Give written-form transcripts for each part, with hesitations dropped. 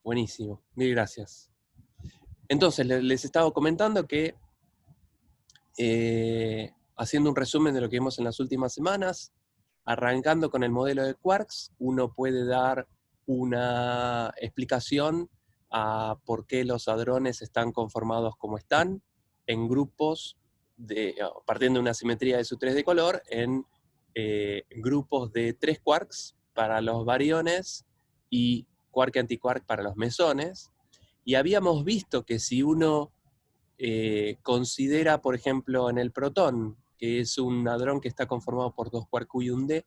Buenísimo, mil gracias. Entonces, les estaba comentando que, haciendo un resumen de lo que vimos en las últimas semanas, arrancando con el modelo de quarks, uno puede dar una explicación a por qué los hadrones están conformados como están, en grupos, partiendo de una simetría de su 3 de color, en grupos de 3 quarks para los bariones y quark y antiquark para los mesones. Y habíamos visto que si uno considera, por ejemplo, en el protón, que es un hadrón que está conformado por 2 quark U y un D,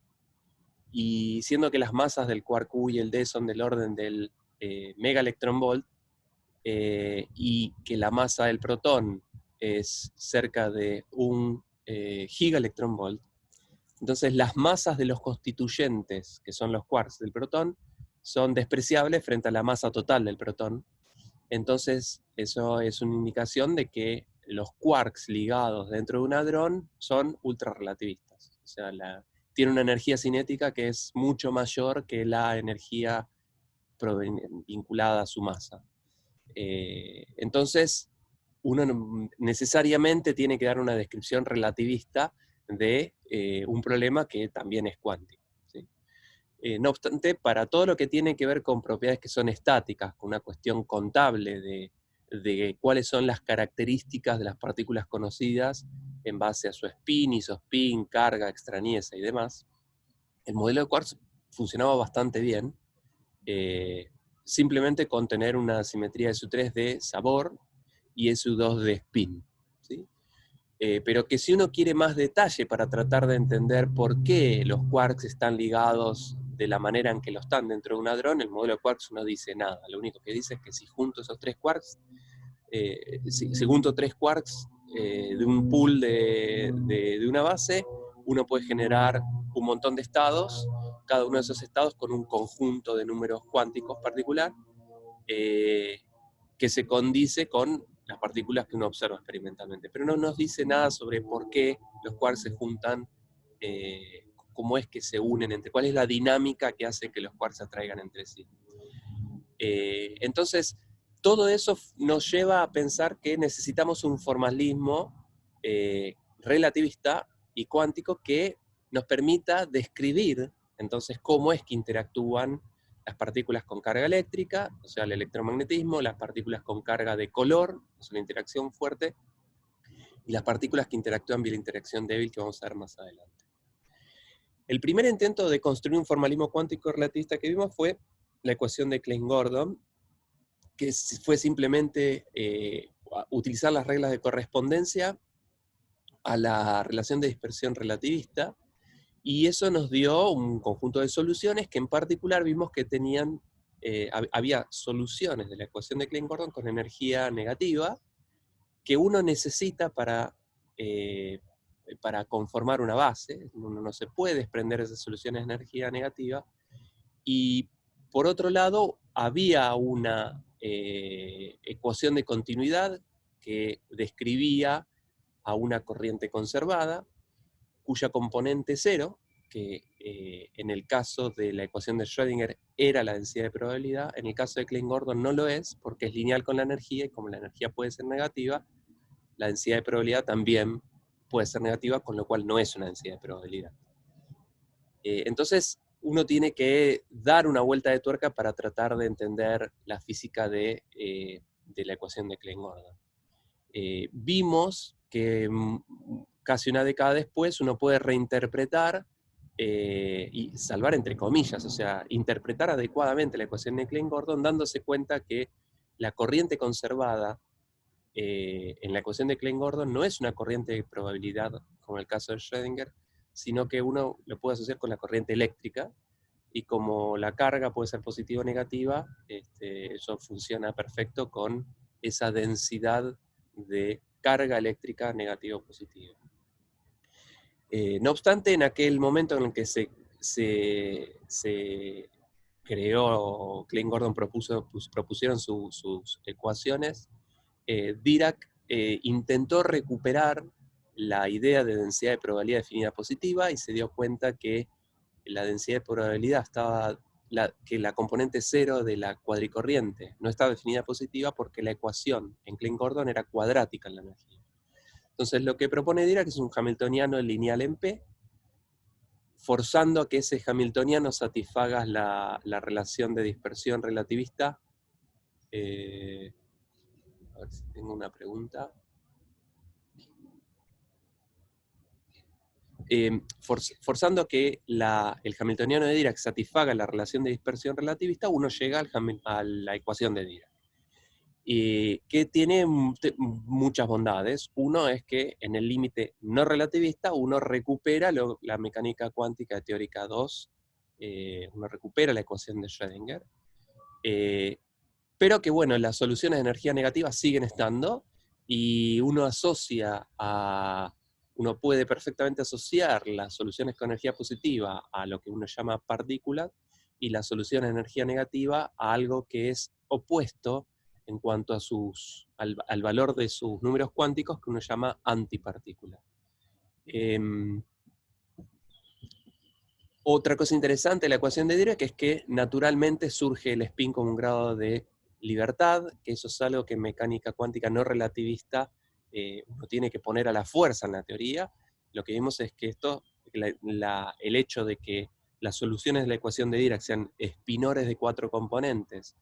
y siendo que las masas del quark U y el D son del orden del megaelectronvolt, y que la masa del protón es cerca de un gigaelectronvolt, entonces las masas de los constituyentes, que son los quarks del protón, son despreciables frente a la masa total del protón. Entonces eso es una indicación de que los quarks ligados dentro de un hadrón son ultrarrelativistas. O sea, tiene una energía cinética que es mucho mayor que la energía vinculada a su masa. Entonces, uno necesariamente tiene que dar una descripción relativista de un problema que también es cuántico. ¿Sí? No obstante, para todo lo que tiene que ver con propiedades que son estáticas, con una cuestión contable de cuáles son las características de las partículas conocidas en base a su spin, isospin, carga, extrañeza y demás, el modelo de quarks funcionaba bastante bien, simplemente con tener una simetría de SU3 de sabor y SU2 de spin. ¿Sí? Pero que si uno quiere más detalle para tratar de entender por qué los quarks están ligados de la manera en que lo están dentro de un hadrón, el modelo de quarks no dice nada. Lo único que dice es que si junto esos 3 quarks, si junto 3 quarks de un pool de una base, uno puede generar un montón de estados, cada uno de esos estados con un conjunto de números cuánticos particular, que se condice con las partículas que uno observa experimentalmente. Pero no nos dice nada sobre por qué los quarks se juntan, cómo es que se unen, cuál es la dinámica que hace que los quarks se atraigan entre sí. Entonces, todo eso nos lleva a pensar que necesitamos un formalismo relativista y cuántico que nos permita describir entonces cómo es que interactúan las partículas con carga eléctrica, o sea, el electromagnetismo, las partículas con carga de color, es una interacción fuerte, y las partículas que interactúan vía la interacción débil, que vamos a ver más adelante. El primer intento de construir un formalismo cuántico relativista que vimos fue la ecuación de Klein-Gordon, que fue simplemente utilizar las reglas de correspondencia a la relación de dispersión relativista, y eso nos dio un conjunto de soluciones que en particular vimos que tenían, había soluciones de la ecuación de Klein-Gordon con energía negativa, que uno necesita para conformar una base. Uno no se puede desprender de esas soluciones de energía negativa, y por otro lado, había una ecuación de continuidad que describía a una corriente conservada, cuya componente cero, que en el caso de la ecuación de Schrödinger era la densidad de probabilidad, en el caso de Klein-Gordon no lo es, porque es lineal con la energía, y como la energía puede ser negativa, la densidad de probabilidad también puede ser negativa, con lo cual no es una densidad de probabilidad. Entonces, uno tiene que dar una vuelta de tuerca para tratar de entender la física de la ecuación de Klein-Gordon. Vimos que casi una década después uno puede reinterpretar y salvar entre comillas, o sea, interpretar adecuadamente la ecuación de Klein-Gordon, dándose cuenta que la corriente conservada en la ecuación de Klein-Gordon no es una corriente de probabilidad como el caso de Schrödinger, sino que uno lo puede asociar con la corriente eléctrica, y como la carga puede ser positiva o negativa, eso funciona perfecto con esa densidad de carga eléctrica negativa o positiva. No obstante, en aquel momento en el que se creó, Klein-Gordon propusieron sus ecuaciones, Dirac intentó recuperar la idea de densidad de probabilidad definida positiva, y se dio cuenta que la densidad de probabilidad estaba que la componente cero de la cuadricorriente no estaba definida positiva porque la ecuación en Klein-Gordon era cuadrática en la energía. Entonces lo que propone Dirac es un hamiltoniano lineal en P, forzando a que ese hamiltoniano satisfaga la relación de dispersión relativista. A ver si tengo una pregunta. Forzando a que el hamiltoniano de Dirac satisfaga la relación de dispersión relativista, uno llega a la ecuación de Dirac. Que tiene muchas bondades. Uno es que en el límite no relativista uno recupera la mecánica cuántica teórica 2, uno recupera la ecuación de Schrödinger, pero que bueno, las soluciones de energía negativa siguen estando, y uno puede perfectamente asociar las soluciones con energía positiva a lo que uno llama partículas, y las soluciones de energía negativa a algo que es opuesto en cuanto a al valor de sus números cuánticos, que uno llama antipartícula. Otra cosa interesante de la ecuación de Dirac es que naturalmente surge el spin como un grado de libertad, que eso es algo que en mecánica cuántica no relativista uno tiene que poner a la fuerza en la teoría. Lo que vimos es que el hecho de que las soluciones de la ecuación de Dirac sean spinores de 4 componentes,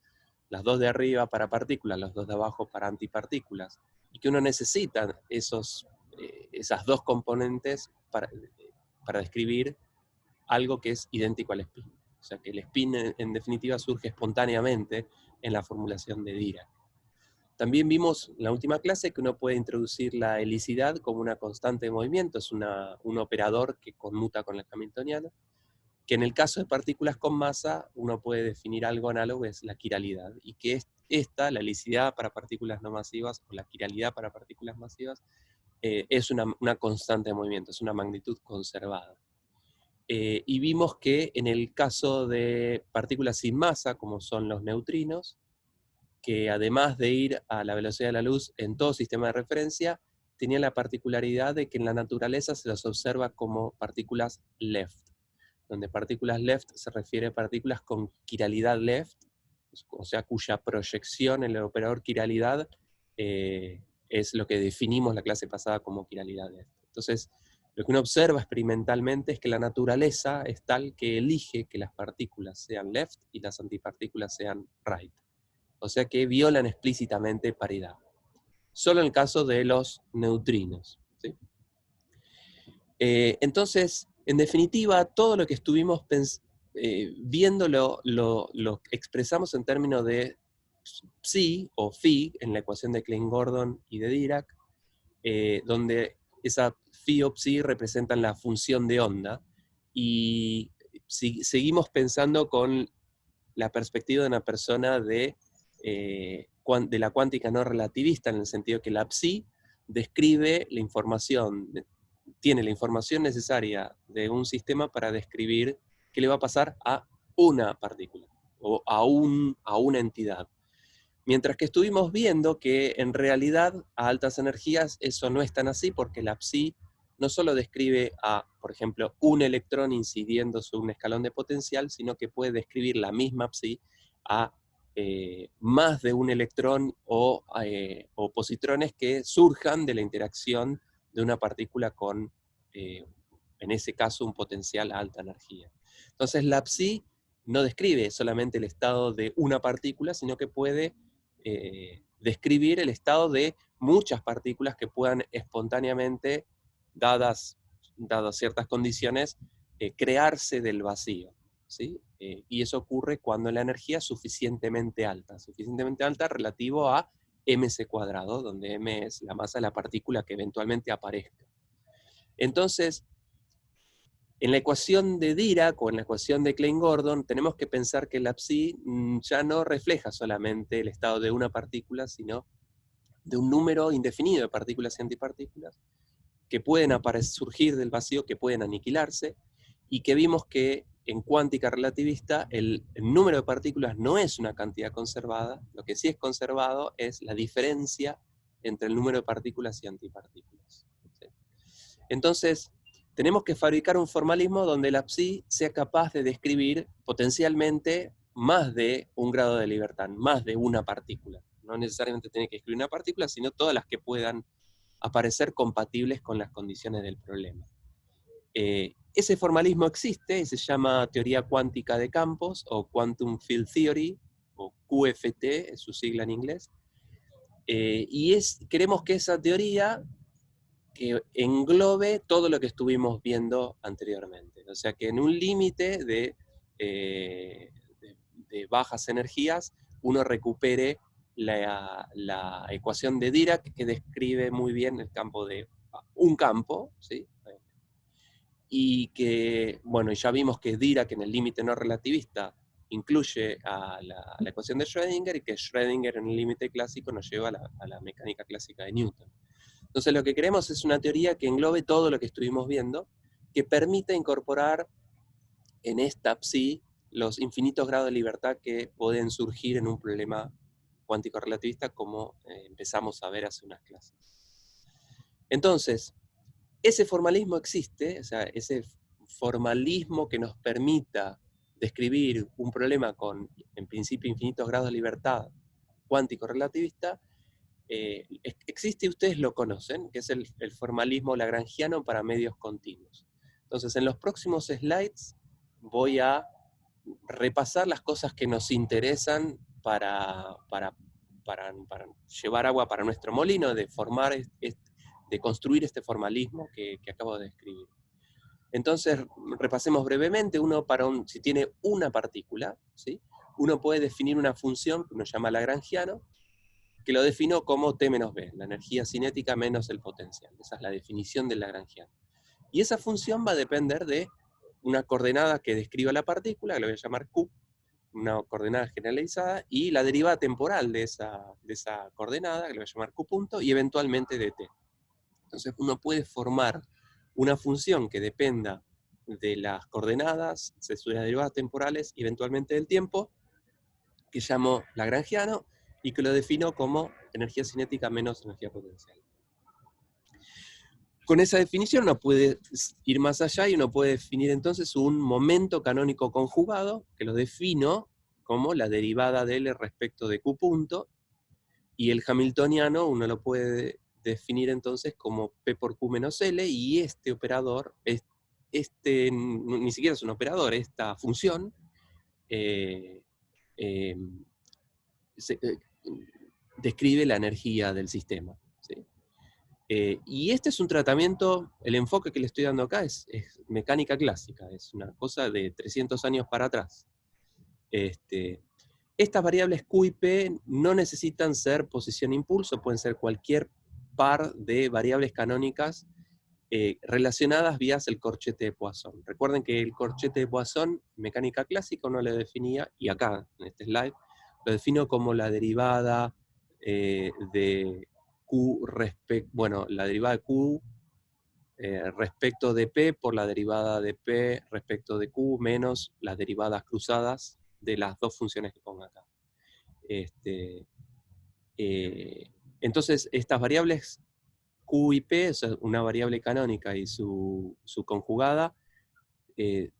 las dos de arriba para partículas, las dos de abajo para antipartículas, y que uno necesita esas dos componentes para describir algo que es idéntico al spin. O sea que el spin en definitiva surge espontáneamente en la formulación de Dirac. También vimos en la última clase que uno puede introducir la helicidad como una constante de movimiento, es un operador que conmuta con el hamiltoniano, que en el caso de partículas con masa uno puede definir algo análogo, es la quiralidad, y que la helicidad para partículas no masivas, o la quiralidad para partículas masivas, es una constante de movimiento, es una magnitud conservada. Y vimos que en el caso de partículas sin masa, como son los neutrinos, que además de ir a la velocidad de la luz en todo sistema de referencia, tenían la particularidad de que en la naturaleza se las observa como partículas left, donde partículas left se refiere a partículas con quiralidad left, o sea, cuya proyección en el operador quiralidad es lo que definimos la clase pasada como quiralidad left. Entonces, lo que uno observa experimentalmente es que la naturaleza es tal que elige que las partículas sean left y las antipartículas sean right. O sea que violan explícitamente paridad. Solo en el caso de los neutrinos, ¿sí? Entonces, en definitiva, todo lo que estuvimos viendo lo expresamos en términos de psi o phi en la ecuación de Klein-Gordon y de Dirac, donde esa phi o psi representan la función de onda, y si seguimos pensando con la perspectiva de una persona de la cuántica no relativista, en el sentido que la psi describe la información, tiene la información necesaria de un sistema para describir qué le va a pasar a una partícula, o a una entidad. Mientras que estuvimos viendo que en realidad a altas energías eso no es tan así, porque la psi no solo describe a, por ejemplo, un electrón incidiendo sobre un escalón de potencial, sino que puede describir la misma psi a más de un electrón o positrones que surjan de la interacción de una partícula con, en ese caso, un potencial a alta energía. Entonces la psi no describe solamente el estado de una partícula, sino que puede describir el estado de muchas partículas que puedan espontáneamente, dadas ciertas condiciones, crearse del vacío, ¿sí? Y eso ocurre cuando la energía es suficientemente alta relativo a mc², donde m es la masa de la partícula que eventualmente aparezca. Entonces, en la ecuación de Dirac o en la ecuación de Klein-Gordon tenemos que pensar que la psi ya no refleja solamente el estado de una partícula, sino de un número indefinido de partículas y antipartículas que pueden surgir del vacío, que pueden aniquilarse, y que vimos que en cuántica relativista el número de partículas no es una cantidad conservada, lo que sí es conservado es la diferencia entre el número de partículas y antipartículas. ¿Sí? Entonces, tenemos que fabricar un formalismo donde la psi sea capaz de describir potencialmente más de un grado de libertad, más de una partícula. No necesariamente tiene que escribir una partícula, sino todas las que puedan aparecer compatibles con las condiciones del problema. Ese formalismo existe y se llama teoría cuántica de campos, o Quantum Field Theory, o QFT, es su sigla en inglés. Queremos que esa teoría que englobe todo lo que estuvimos viendo anteriormente. O sea, que en un límite de bajas energías, uno recupere la ecuación de Dirac, que describe muy bien el campo de un campo, ¿sí? Y que, bueno, ya vimos que Dirac en el límite no relativista incluye a la ecuación de Schrödinger, y que Schrödinger en el límite clásico nos lleva a la mecánica clásica de Newton. Entonces lo que queremos es una teoría que englobe todo lo que estuvimos viendo, que permita incorporar en esta psi los infinitos grados de libertad que pueden surgir en un problema cuántico relativista, como empezamos a ver hace unas clases. Entonces, ese formalismo existe, o sea, ese formalismo que nos permita describir un problema con, en principio, infinitos grados de libertad cuántico relativista, existe y ustedes lo conocen, que es el formalismo lagrangiano para medios continuos. Entonces, en los próximos slides voy a repasar las cosas que nos interesan para llevar agua para nuestro molino, de construir este formalismo que acabo de describir. Entonces, repasemos brevemente. Si tiene una partícula, ¿sí? Uno puede definir una función que uno llama lagrangiano, que lo defino como T menos B, la energía cinética menos el potencial. Esa es la definición del lagrangiano. Y esa función va a depender de una coordenada que describa la partícula, que la voy a llamar Q, una coordenada generalizada, y la derivada temporal de esa coordenada, que la voy a llamar Q punto, y eventualmente de T. Entonces uno puede formar una función que dependa de las coordenadas, de sus derivadas temporales, y eventualmente del tiempo, que llamo lagrangiano, y que lo defino como energía cinética menos energía potencial. Con esa definición uno puede ir más allá y uno puede definir entonces un momento canónico conjugado, que lo defino como la derivada de L respecto de Q punto, y el hamiltoniano uno lo puede definir entonces como P por Q menos L, y este operador, ni siquiera es un operador, esta función, describe la energía del sistema, ¿sí? Y este es un tratamiento, el enfoque que le estoy dando acá es mecánica clásica, es una cosa de 300 años para atrás. Estas variables Q y P no necesitan ser posición-impulso, pueden ser cualquier par de variables canónicas relacionadas vía el corchete de Poisson. Recuerden que el corchete de Poisson, mecánica clásica, uno lo definía, y acá en este slide, lo defino como la derivada de Q la derivada de Q respecto de P por la derivada de P respecto de Q menos las derivadas cruzadas de las dos funciones que pongo acá. Entonces, estas variables Q y P, o sea, una variable canónica y su conjugada,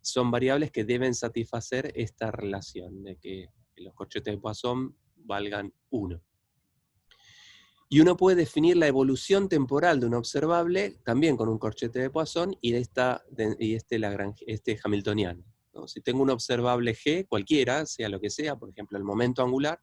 son variables que deben satisfacer esta relación de que los corchetes de Poisson valgan 1. Y uno puede definir la evolución temporal de un observable también con un corchete de Poisson y este hamiltoniano, ¿no? Si tengo un observable G, cualquiera, sea lo que sea, por ejemplo el momento angular,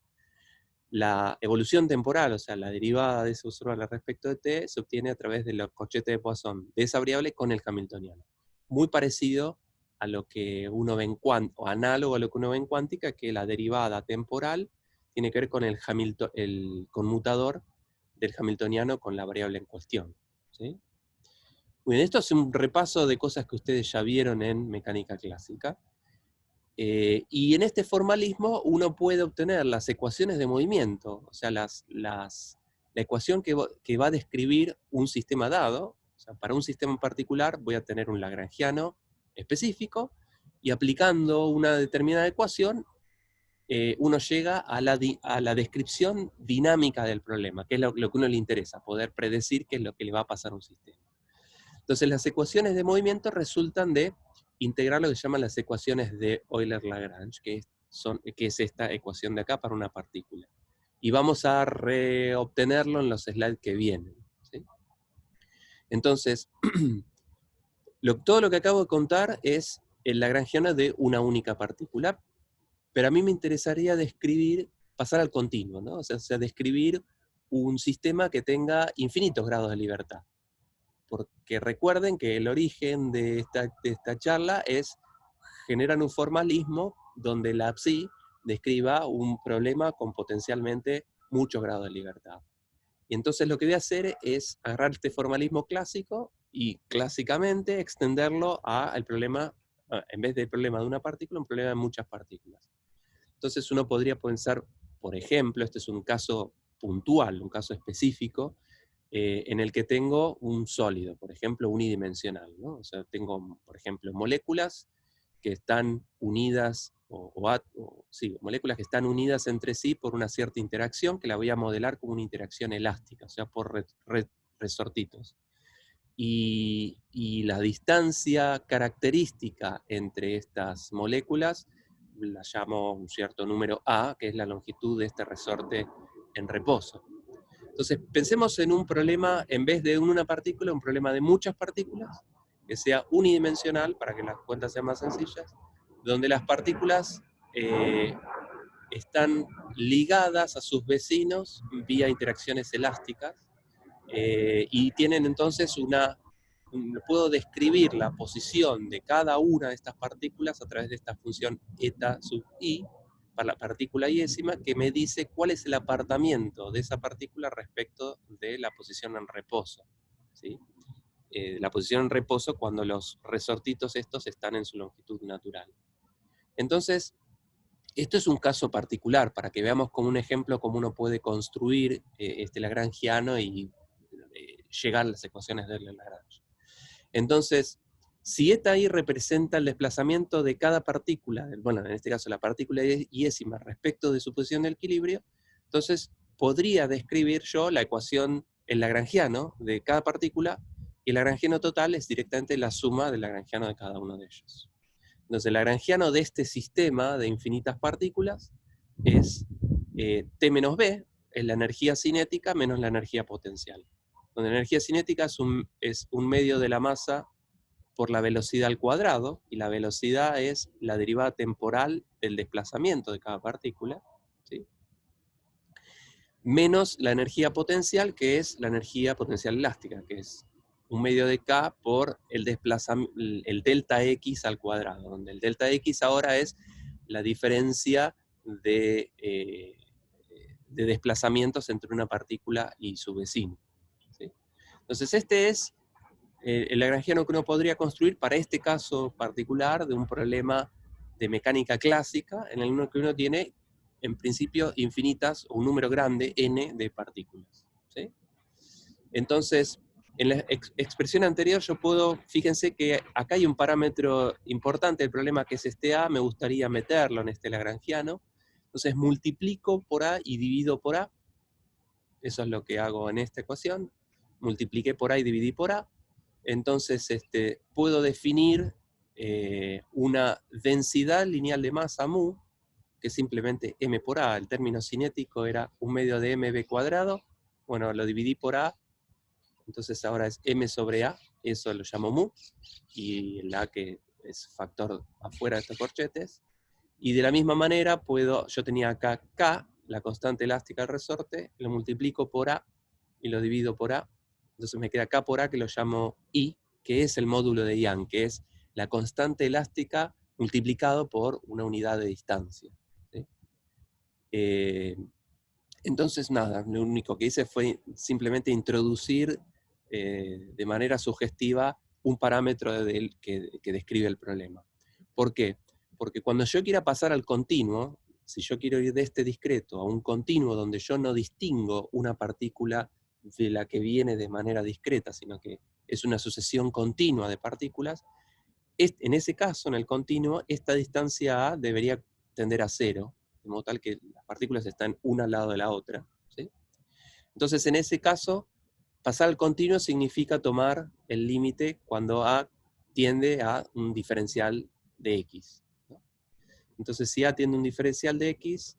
la evolución temporal, o sea, la derivada de ese observable respecto de t, se obtiene a través de los corchetes de Poisson de esa variable con el hamiltoniano. Muy parecido a lo que uno ve o análogo a lo que uno ve en cuántica, que la derivada temporal tiene que ver con el conmutador del hamiltoniano con la variable en cuestión, ¿sí? Muy bien, esto es un repaso de cosas que ustedes ya vieron en mecánica clásica. Y en este formalismo uno puede obtener las ecuaciones de movimiento, o sea, la ecuación que va a describir un sistema dado. O sea, para un sistema en particular voy a tener un lagrangiano específico, y aplicando una determinada ecuación, uno llega a la descripción dinámica del problema, que es lo que a uno le interesa, poder predecir qué es lo que le va a pasar a un sistema. Entonces las ecuaciones de movimiento resultan de integrar lo que se llaman las ecuaciones de Euler-Lagrange, que es esta ecuación de acá para una partícula. Y vamos a reobtenerlo en los slides que vienen, ¿sí? Entonces, todo lo que acabo de contar es el lagrangiano de una única partícula, pero a mí me interesaría pasar al continuo, ¿no? O sea, describir un sistema que tenga infinitos grados de libertad. Porque recuerden que el origen de esta charla es generar un formalismo donde la psi describa un problema con potencialmente muchos grados de libertad. Y entonces lo que voy a hacer es agarrar este formalismo clásico y clásicamente extenderlo al problema, en vez del problema de una partícula, un problema de muchas partículas. Entonces uno podría pensar, por ejemplo, este es un caso puntual, un caso específico, en el que tengo un sólido, por ejemplo, unidimensional, ¿no? O sea, tengo, por ejemplo, moléculas que están unidas, moléculas que están unidas entre sí por una cierta interacción, que la voy a modelar como una interacción elástica, o sea, por resortitos. Y la distancia característica entre estas moléculas la llamo un cierto número A, que es la longitud de este resorte en reposo. Entonces, pensemos en un problema, en vez de una partícula, un problema de muchas partículas, que sea unidimensional, para que las cuentas sean más sencillas, donde las partículas están ligadas a sus vecinos vía interacciones elásticas, y tienen entonces puedo describir la posición de cada una de estas partículas a través de esta función eta sub i, para la partícula iésima, que me dice cuál es el apartamiento de esa partícula respecto de la posición en reposo, ¿sí? La posición en reposo cuando los resortitos estos están en su longitud natural. Entonces, esto es un caso particular, para que veamos como un ejemplo cómo uno puede construir este lagrangiano y llegar a las ecuaciones de Lagrange. Entonces, si eta i representa el desplazamiento de cada partícula, bueno, en este caso la partícula iésima respecto de su posición de equilibrio, entonces podría describir yo la ecuación, el lagrangiano de cada partícula, y el lagrangiano total es directamente la suma del lagrangiano de cada uno de ellos. Entonces el lagrangiano de este sistema de infinitas partículas es T menos B, es la energía cinética menos la energía potencial. Donde la energía cinética es un medio de la masa por la velocidad al cuadrado, y la velocidad es la derivada temporal del desplazamiento de cada partícula, ¿sí? Menos la energía potencial, que es la energía potencial elástica, que es un medio de K por el delta X al cuadrado, donde el delta X ahora es la diferencia de desplazamientos entre una partícula y su vecino, ¿sí? Entonces este es el lagrangiano que uno podría construir para este caso particular de un problema de mecánica clásica, en el que uno tiene, en principio, infinitas, o un número grande, n, de partículas, ¿sí? Entonces, en la expresión anterior yo fíjense que acá hay un parámetro importante del problema, que es este A, me gustaría meterlo en este lagrangiano. Entonces multiplico por A y divido por A. Eso es lo que hago en esta ecuación. Multipliqué por A y dividí por A. Entonces puedo definir una densidad lineal de masa mu, que es simplemente m por A. El término cinético era un medio de mb cuadrado. Bueno, lo dividí por A, entonces ahora es m sobre A, eso lo llamo mu, y el A que es factor afuera de estos corchetes. Y de la misma manera yo tenía acá K, la constante elástica del resorte, lo multiplico por A y lo divido por A. Entonces me queda K por A, que lo llamo I, que es el módulo de Young, que es la constante elástica multiplicado por una unidad de distancia, ¿sí? Entonces nada, lo único que hice fue simplemente introducir de manera sugestiva un parámetro que describe el problema. ¿Por qué? Porque cuando yo quiera pasar al continuo, si yo quiero ir de este discreto a un continuo donde yo no distingo una partícula de la que viene de manera discreta, sino que es una sucesión continua de partículas, en ese caso, en el continuo, esta distancia A debería tender a cero, de modo tal que las partículas están una al lado de la otra, ¿sí? Entonces, en ese caso, pasar al continuo significa tomar el límite cuando A tiende a un diferencial de X, ¿no? Entonces, si A tiende a un diferencial de X,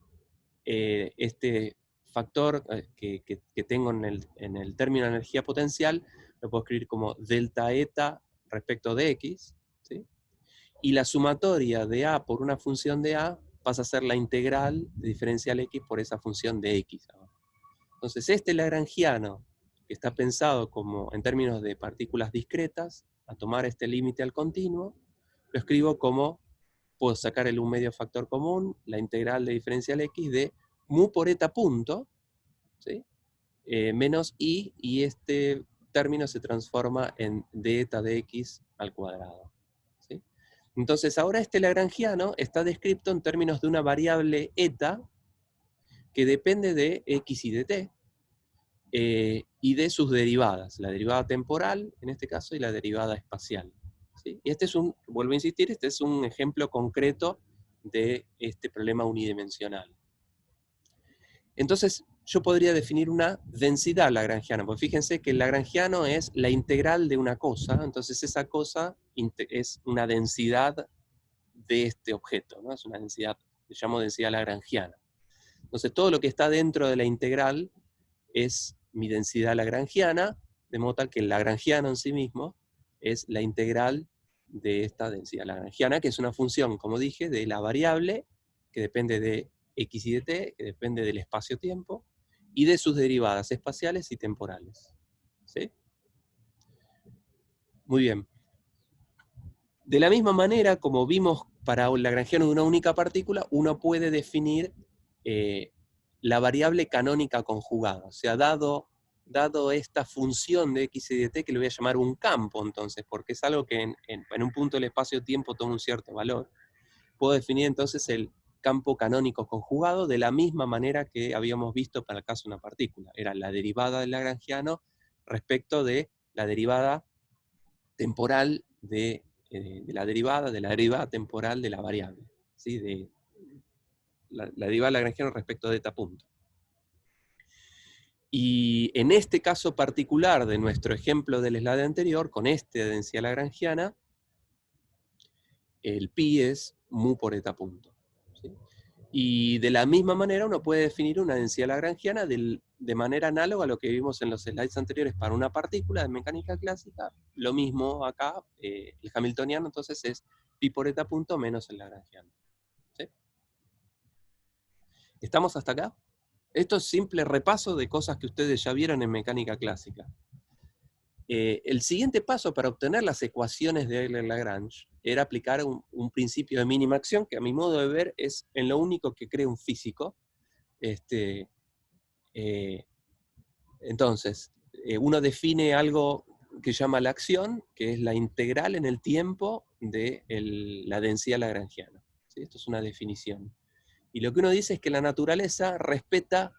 este factor que tengo en el término de energía potencial, lo puedo escribir como delta eta respecto de X, ¿sí? Y la sumatoria de A por una función de A pasa a ser la integral de diferencial X por esa función de X. Entonces, este lagrangiano, que está pensado como en términos de partículas discretas, a tomar este límite al continuo, lo escribo como, puedo sacar el 1/2 factor común, la integral de diferencial X de mu por eta punto, ¿sí? Menos I, y este término se transforma en d eta de X al cuadrado, ¿sí? Entonces, ahora este lagrangiano está descrito en términos de una variable eta que depende de X y de T, y de sus derivadas, la derivada temporal, en este caso, y la derivada espacial, ¿sí? Y este es vuelvo a insistir, este es un ejemplo concreto de este problema unidimensional. Entonces, yo podría definir una densidad lagrangiana, porque fíjense que el lagrangiano es la integral de una cosa, entonces esa cosa es una densidad de este objeto, ¿no? Es una densidad, le llamo densidad lagrangiana. Entonces, todo lo que está dentro de la integral es mi densidad lagrangiana, de modo tal que el lagrangiano en sí mismo es la integral de esta densidad lagrangiana, que es una función, como dije, de la variable, que depende de x y de t, que depende del espacio-tiempo, y de sus derivadas espaciales y temporales. ¿Sí? Muy bien. De la misma manera, como vimos para el lagrangiano de una única partícula, uno puede definir la variable canónica conjugada. O sea, dado esta función de x y de t, que le voy a llamar un campo, entonces, porque es algo que en un punto del espacio-tiempo toma un cierto valor, puedo definir entonces el campo canónico conjugado de la misma manera que habíamos visto para el caso de una partícula. Era la derivada del lagrangiano respecto de la derivada temporal de la derivada temporal de la variable, ¿sí? De la derivada lagrangiana respecto de eta punto. Y en este caso particular de nuestro ejemplo del slide anterior, con esta densidad lagrangiana, el pi es mu por eta punto, ¿sí? Y de la misma manera uno puede definir una densidad lagrangiana de manera análoga a lo que vimos en los slides anteriores para una partícula de mecánica clásica. Lo mismo acá, el hamiltoniano entonces es pi por eta punto menos el lagrangiano, ¿sí? ¿Estamos hasta acá? Esto es simple repaso de cosas que ustedes ya vieron en mecánica clásica. El siguiente paso para obtener las ecuaciones de Euler-Lagrange era aplicar un principio de mínima acción, que a mi modo de ver es en lo único que cree un físico. Entonces, uno define algo que llama la acción, que es la integral en el tiempo de la densidad lagrangiana, ¿sí? Esto es una definición. Y lo que uno dice es que la naturaleza respeta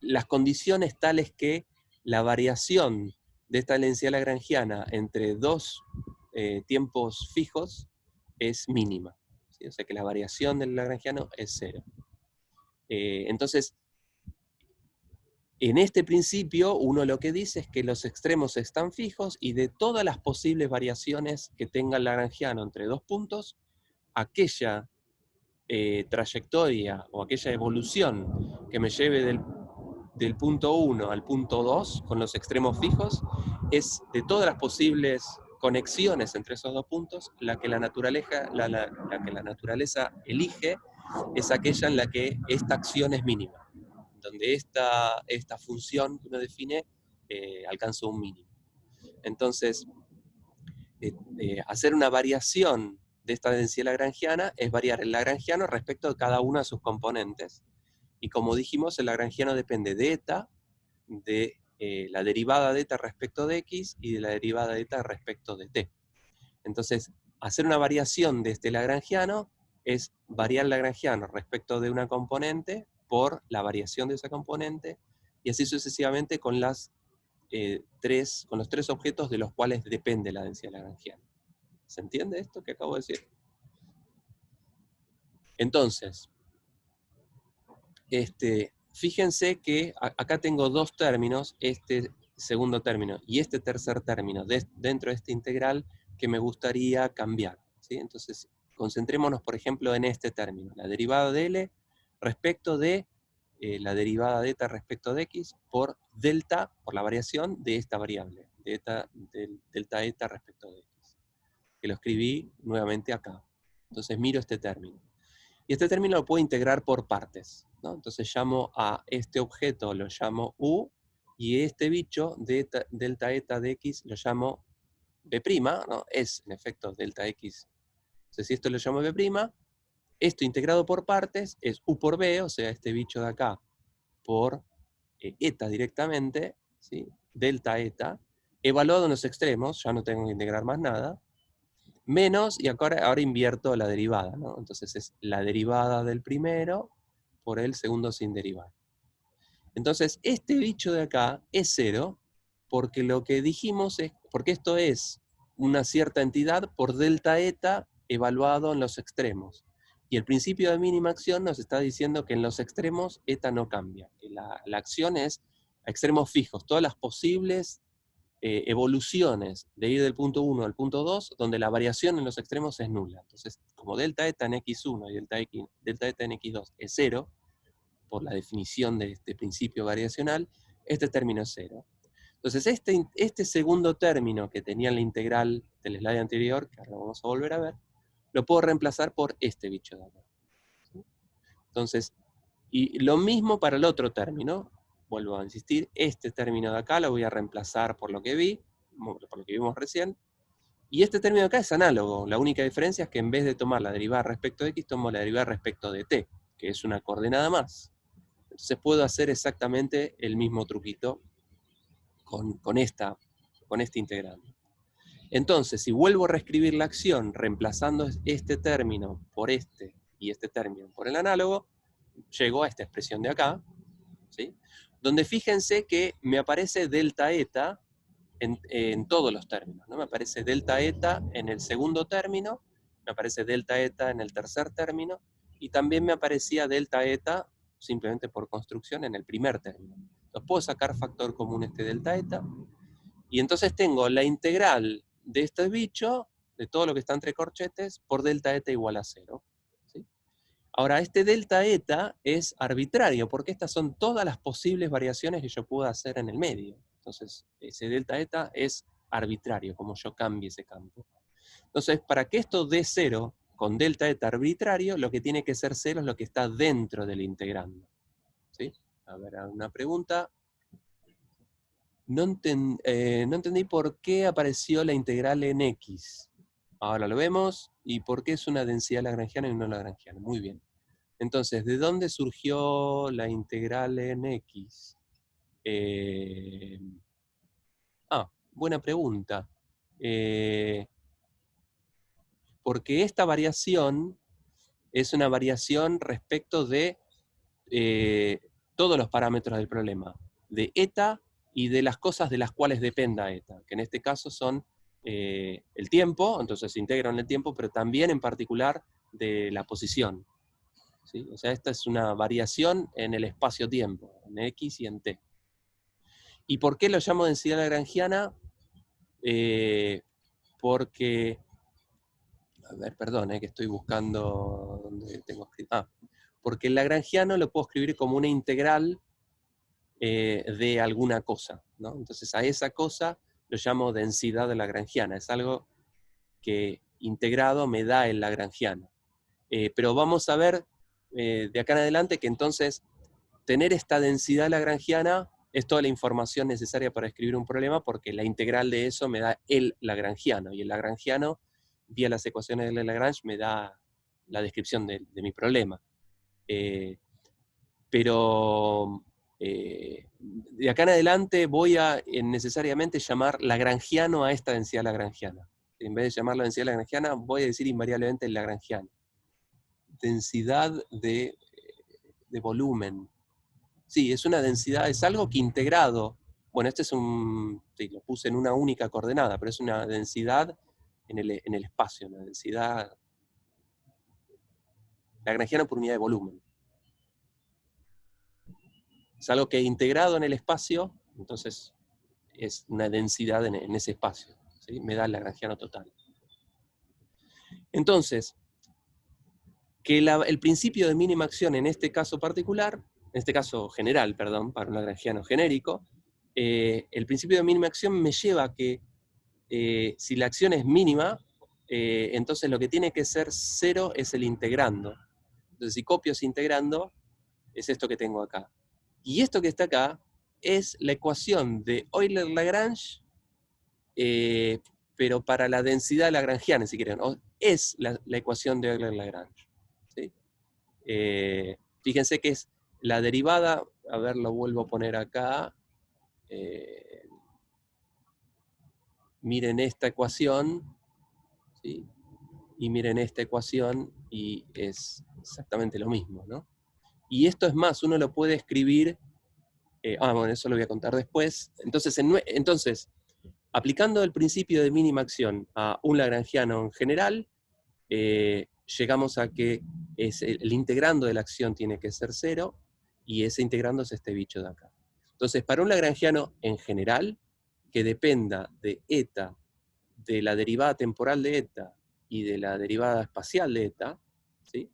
las condiciones tales que la variación de esta densidad lagrangiana entre dos tiempos fijos es mínima, ¿sí? O sea que la variación del lagrangiano es cero. Entonces, en este principio, uno lo que dice es que los extremos están fijos y de todas las posibles variaciones que tenga el lagrangiano entre dos puntos, aquella trayectoria o aquella evolución que me lleve del punto 1 al punto 2 con los extremos fijos, es de todas las posibles conexiones entre esos dos puntos, la que la naturaleza elige es aquella en la que esta acción es mínima, donde esta función que uno define alcanza un mínimo. Entonces, hacer una variación de esta densidad lagrangiana es variar el lagrangiano respecto de cada una de sus componentes. Y como dijimos, el lagrangiano depende de eta, de la derivada de eta respecto de x y de la derivada de eta respecto de t. Entonces, hacer una variación de este lagrangiano es variar el lagrangiano respecto de una componente por la variación de esa componente, y así sucesivamente con los tres objetos de los cuales depende la densidad lagrangiana. ¿Se entiende esto que acabo de decir? Entonces, fíjense que acá tengo dos términos, este segundo término y este tercer término dentro de este integral que me gustaría cambiar, ¿sí? Entonces, concentrémonos, por ejemplo, en este término, la derivada de L respecto de la derivada de eta respecto de x por delta, por la variación de esta variable, del delta eta respecto de x, que lo escribí nuevamente acá. Entonces miro este término. Y este término lo puedo integrar por partes, ¿no? Entonces llamo a este objeto, lo llamo U, y este bicho, delta eta de x, lo llamo B', ¿no? Es, en efecto, delta x. Entonces si esto lo llamo B', esto integrado por partes es U por B, o sea, este bicho de acá, por eta directamente, ¿sí? Delta eta, evaluado en los extremos, ya no tengo que integrar más nada, menos, y ahora invierto la derivada, ¿no? Entonces es la derivada del primero por el segundo sin derivar. Entonces, este bicho de acá es 0, porque lo que dijimos es, porque esto es una cierta entidad por delta eta evaluado en los extremos. Y el principio de mínima acción nos está diciendo que en los extremos eta no cambia, que la acción es a extremos fijos, todas las posibles evoluciones de ir del punto 1 al punto 2, donde la variación en los extremos es nula. Entonces, como delta eta en x1 y delta eta en x2 es 0, por la definición de este principio variacional, este término es 0. Entonces, este segundo término que tenía en la integral del slide anterior, que ahora vamos a volver a ver, lo puedo reemplazar por este bicho de acá. ¿Sí? Entonces, y lo mismo para el otro término, vuelvo a insistir, este término de acá lo voy a reemplazar por lo que vimos recién, y este término de acá es análogo, la única diferencia es que en vez de tomar la derivada respecto de x, tomo la derivada respecto de t, que es una coordenada más. Entonces puedo hacer exactamente el mismo truquito con este integral. Entonces, si vuelvo a reescribir la acción reemplazando este término por este y este término por el análogo, llego a esta expresión de acá, ¿sí? Donde fíjense que me aparece delta eta en todos los términos, ¿no? Me aparece delta eta en el segundo término, me aparece delta eta en el tercer término, y también me aparecía delta eta, simplemente por construcción, en el primer término. Entonces puedo sacar factor común este delta eta, y entonces tengo la integral de este bicho, de todo lo que está entre corchetes, por delta eta igual a 0. ¿Sí? Ahora, este delta eta es arbitrario, porque estas son todas las posibles variaciones que yo puedo hacer en el medio. Entonces, ese delta eta es arbitrario, como yo cambie ese campo. Entonces, para que esto dé 0 con delta eta arbitrario, lo que tiene que ser 0 es lo que está dentro del integrando. ¿Sí? A ver, una pregunta. No entendí por qué apareció la integral en X. Ahora lo vemos. ¿Y por qué es una densidad lagrangiana y no lagrangiana? Muy bien. Entonces, ¿de dónde surgió la integral en X? Buena pregunta. Porque esta variación es una variación respecto de todos los parámetros del problema, de eta y de las cosas de las cuales dependa eta, que en este caso son el tiempo, entonces se integra en el tiempo, pero también en particular de la posición. ¿Sí? O sea, esta es una variación en el espacio-tiempo, en x y en t. ¿Y por qué lo llamo densidad lagrangiana? Porque, a ver, perdón, que estoy buscando donde tengo escrito. Porque el lagrangiano lo puedo escribir como una integral de alguna cosa, ¿no? Entonces a esa cosa lo llamo densidad lagrangiana, es algo que integrado me da el lagrangiano. Pero vamos a ver de acá en adelante que entonces tener esta densidad lagrangiana es toda la información necesaria para escribir un problema, porque la integral de eso me da el lagrangiano, y el lagrangiano, vía las ecuaciones de Lagrange, me da la descripción de mi problema. Pero de acá en adelante voy a necesariamente llamar lagrangiano a esta densidad lagrangiana. En vez de llamarla densidad lagrangiana, voy a decir invariablemente el lagrangiano. Densidad de volumen. Sí, es una densidad, es algo que integrado, bueno, este es sí, lo puse en una única coordenada, pero es una densidad en el espacio, una densidad lagrangiana por unidad de volumen. Es algo que integrado en el espacio, entonces es una densidad en ese espacio, ¿sí? Me da el lagrangiano total. Entonces, que el principio de mínima acción en este caso particular, en este caso general, perdón, para un lagrangiano genérico, el principio de mínima acción me lleva a que si la acción es mínima, entonces lo que tiene que ser cero es el integrando. Entonces si copio ese integrando, es esto que tengo acá. Y esto que está acá es la ecuación de Euler-Lagrange, pero para la densidad lagrangiana, si quieren. Es la ecuación de Euler-Lagrange. ¿Sí? Fíjense que es la derivada, a ver, lo vuelvo a poner acá. Miren esta ecuación, ¿sí? Y miren esta ecuación, y es exactamente lo mismo, ¿no? Y esto es más, uno lo puede escribir, bueno, eso lo voy a contar después. Entonces, aplicando el principio de mínima acción a un lagrangiano en general, llegamos a que el integrando de la acción tiene que ser cero, y ese integrando es este bicho de acá. Entonces, para un lagrangiano en general, que dependa de eta, de la derivada temporal de eta y de la derivada espacial de eta, ¿sí?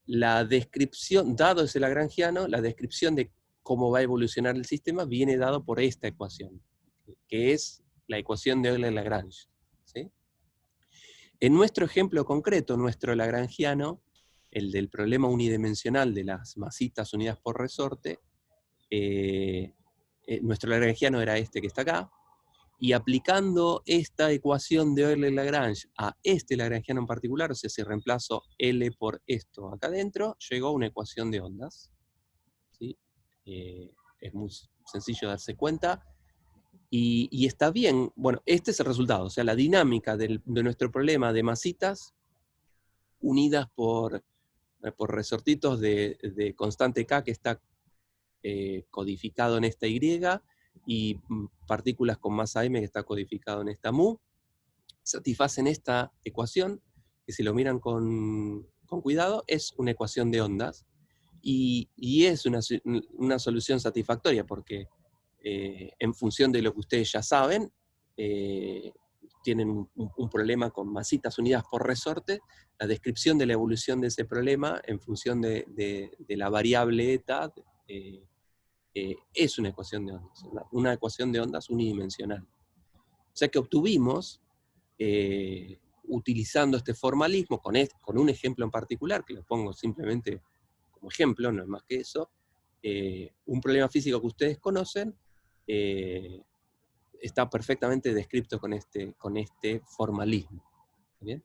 La descripción, dado ese lagrangiano, la descripción de cómo va a evolucionar el sistema viene dado por esta ecuación, que es la ecuación de Euler-Lagrange, ¿sí? En nuestro ejemplo concreto, nuestro lagrangiano, el del problema unidimensional de las masitas unidas por resorte, nuestro lagrangiano era este que está acá, y aplicando esta ecuación de Euler-Lagrange a este lagrangiano en particular, o sea, si reemplazo L por esto acá adentro, llegó a una ecuación de ondas, ¿sí? Es muy sencillo darse cuenta, y está bien. Bueno, este es el resultado, o sea, la dinámica de nuestro problema de masitas unidas por resortitos de constante K que está codificado en esta Y, y partículas con masa M que está codificado en esta mu, satisfacen esta ecuación, que si lo miran con cuidado, es una ecuación de ondas, y es una solución satisfactoria, porque en función de lo que ustedes ya saben, tienen un problema con masitas unidas por resorte. La descripción de la evolución de ese problema en función de la variable eta es una ecuación de ondas, una ecuación de ondas unidimensional. O sea que obtuvimos, utilizando este formalismo, con un ejemplo en particular, que lo pongo simplemente como ejemplo, no es más que eso, un problema físico que ustedes conocen, está perfectamente descrito con este formalismo. ¿Bien?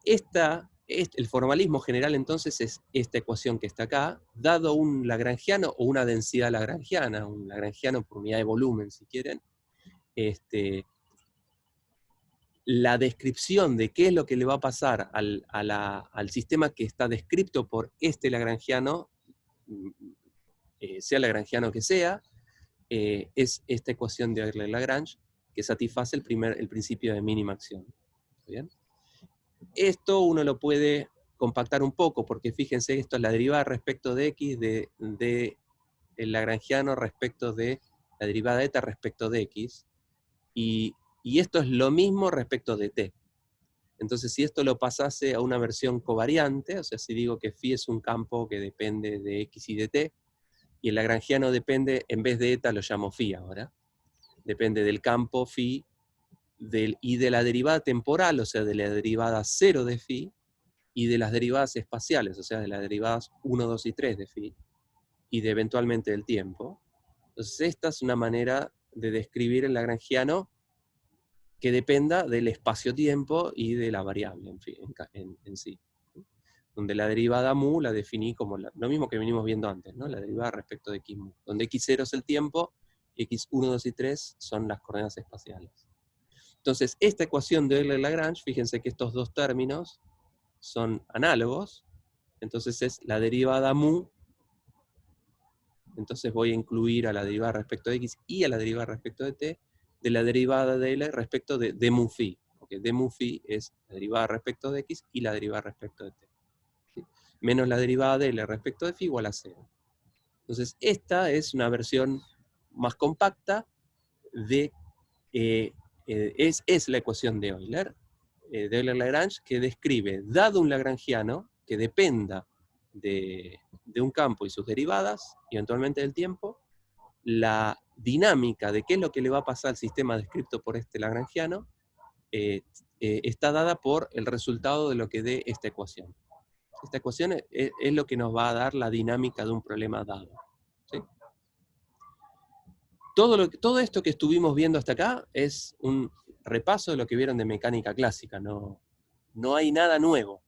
El formalismo general entonces es esta ecuación que está acá, dado un lagrangiano o una densidad lagrangiana, un lagrangiano por unidad de volumen, si quieren. La descripción de qué es lo que le va a pasar al sistema que está descrito por este lagrangiano, sea lagrangiano que sea, es esta ecuación de Euler-Lagrange, que satisface el principio de mínima acción. ¿Bien? Esto uno lo puede compactar un poco, porque fíjense, esto es la derivada respecto de x de el lagrangiano respecto de la derivada de eta respecto de x, y esto es lo mismo respecto de t. Entonces, si esto lo pasase a una versión covariante, o sea, si digo que phi es un campo que depende de x y de t, y el lagrangiano depende, en vez de eta lo llamo phi ahora, depende del campo phi y de la derivada temporal, o sea, de la derivada 0 de phi, y de las derivadas espaciales, o sea, de las derivadas 1, 2 y 3 de phi, y de eventualmente del tiempo. Entonces, esta es una manera de describir el lagrangiano que dependa del espacio-tiempo y de la variable en sí. Donde la derivada mu la definí como lo mismo que venimos viendo antes, ¿no? La derivada respecto de x mu, donde x0 es el tiempo, y x1, 2 y 3 son las coordenadas espaciales. Entonces, esta ecuación de Euler-Lagrange, fíjense que estos dos términos son análogos, entonces es la derivada mu, entonces voy a incluir a la derivada respecto de x y a la derivada respecto de t, de la derivada de L respecto de mu phi, porque de mu phi es la derivada respecto de x y la derivada respecto de t, ¿sí? Menos la derivada de L respecto de phi igual a 0. Entonces, esta es una versión más compacta de, es la ecuación de Euler-Lagrange, que describe, dado un lagrangiano que dependa de un campo y sus derivadas, y eventualmente del tiempo, la dinámica de qué es lo que le va a pasar al sistema descrito por este lagrangiano está dada por el resultado de lo que dé esta ecuación. Esta ecuación es lo que nos va a dar la dinámica de un problema dado. ¿Sí? Todo esto que estuvimos viendo hasta acá es un repaso de lo que vieron de mecánica clásica, no hay nada nuevo.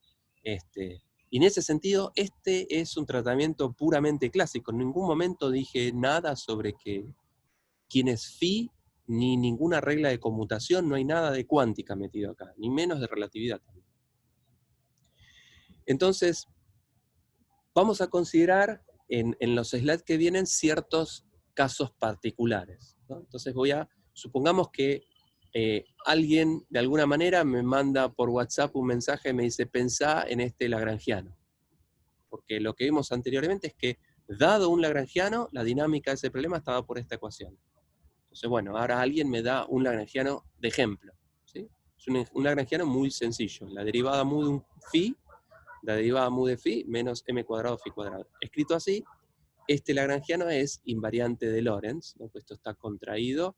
Y en ese sentido, este es un tratamiento puramente clásico. En ningún momento dije nada sobre quién es phi, ni ninguna regla de conmutación, no hay nada de cuántica metido acá, ni menos de relatividad también. Entonces, vamos a considerar en los slides que vienen ciertos casos particulares, ¿no? Entonces supongamos que alguien de alguna manera me manda por WhatsApp un mensaje y me dice, pensá en este lagrangiano. Porque lo que vimos anteriormente es que, dado un lagrangiano, la dinámica de ese problema estaba por esta ecuación. Entonces, bueno, ahora alguien me da un lagrangiano de ejemplo, ¿sí? Es un lagrangiano muy sencillo. La derivada mu de un phi, la derivada mu de phi menos m cuadrado phi cuadrado. Escrito así, este lagrangiano es invariante de Lorentz, ¿no? Esto está contraído,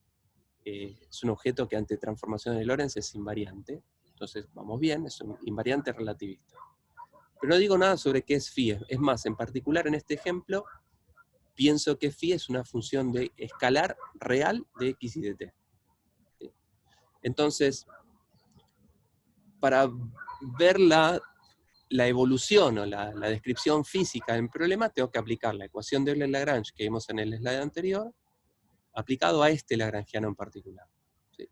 es un objeto que ante transformaciones de Lorentz es invariante. Entonces, vamos bien, es un invariante relativista. Pero no digo nada sobre qué es phi. Es más, en particular en este ejemplo, pienso que phi es una función de escalar real de x y de t. ¿Sí? Entonces, para ver la evolución o la descripción física del problema, tengo que aplicar la ecuación de Euler-Lagrange que vimos en el slide anterior, aplicado a este lagrangiano en particular. ¿Sí?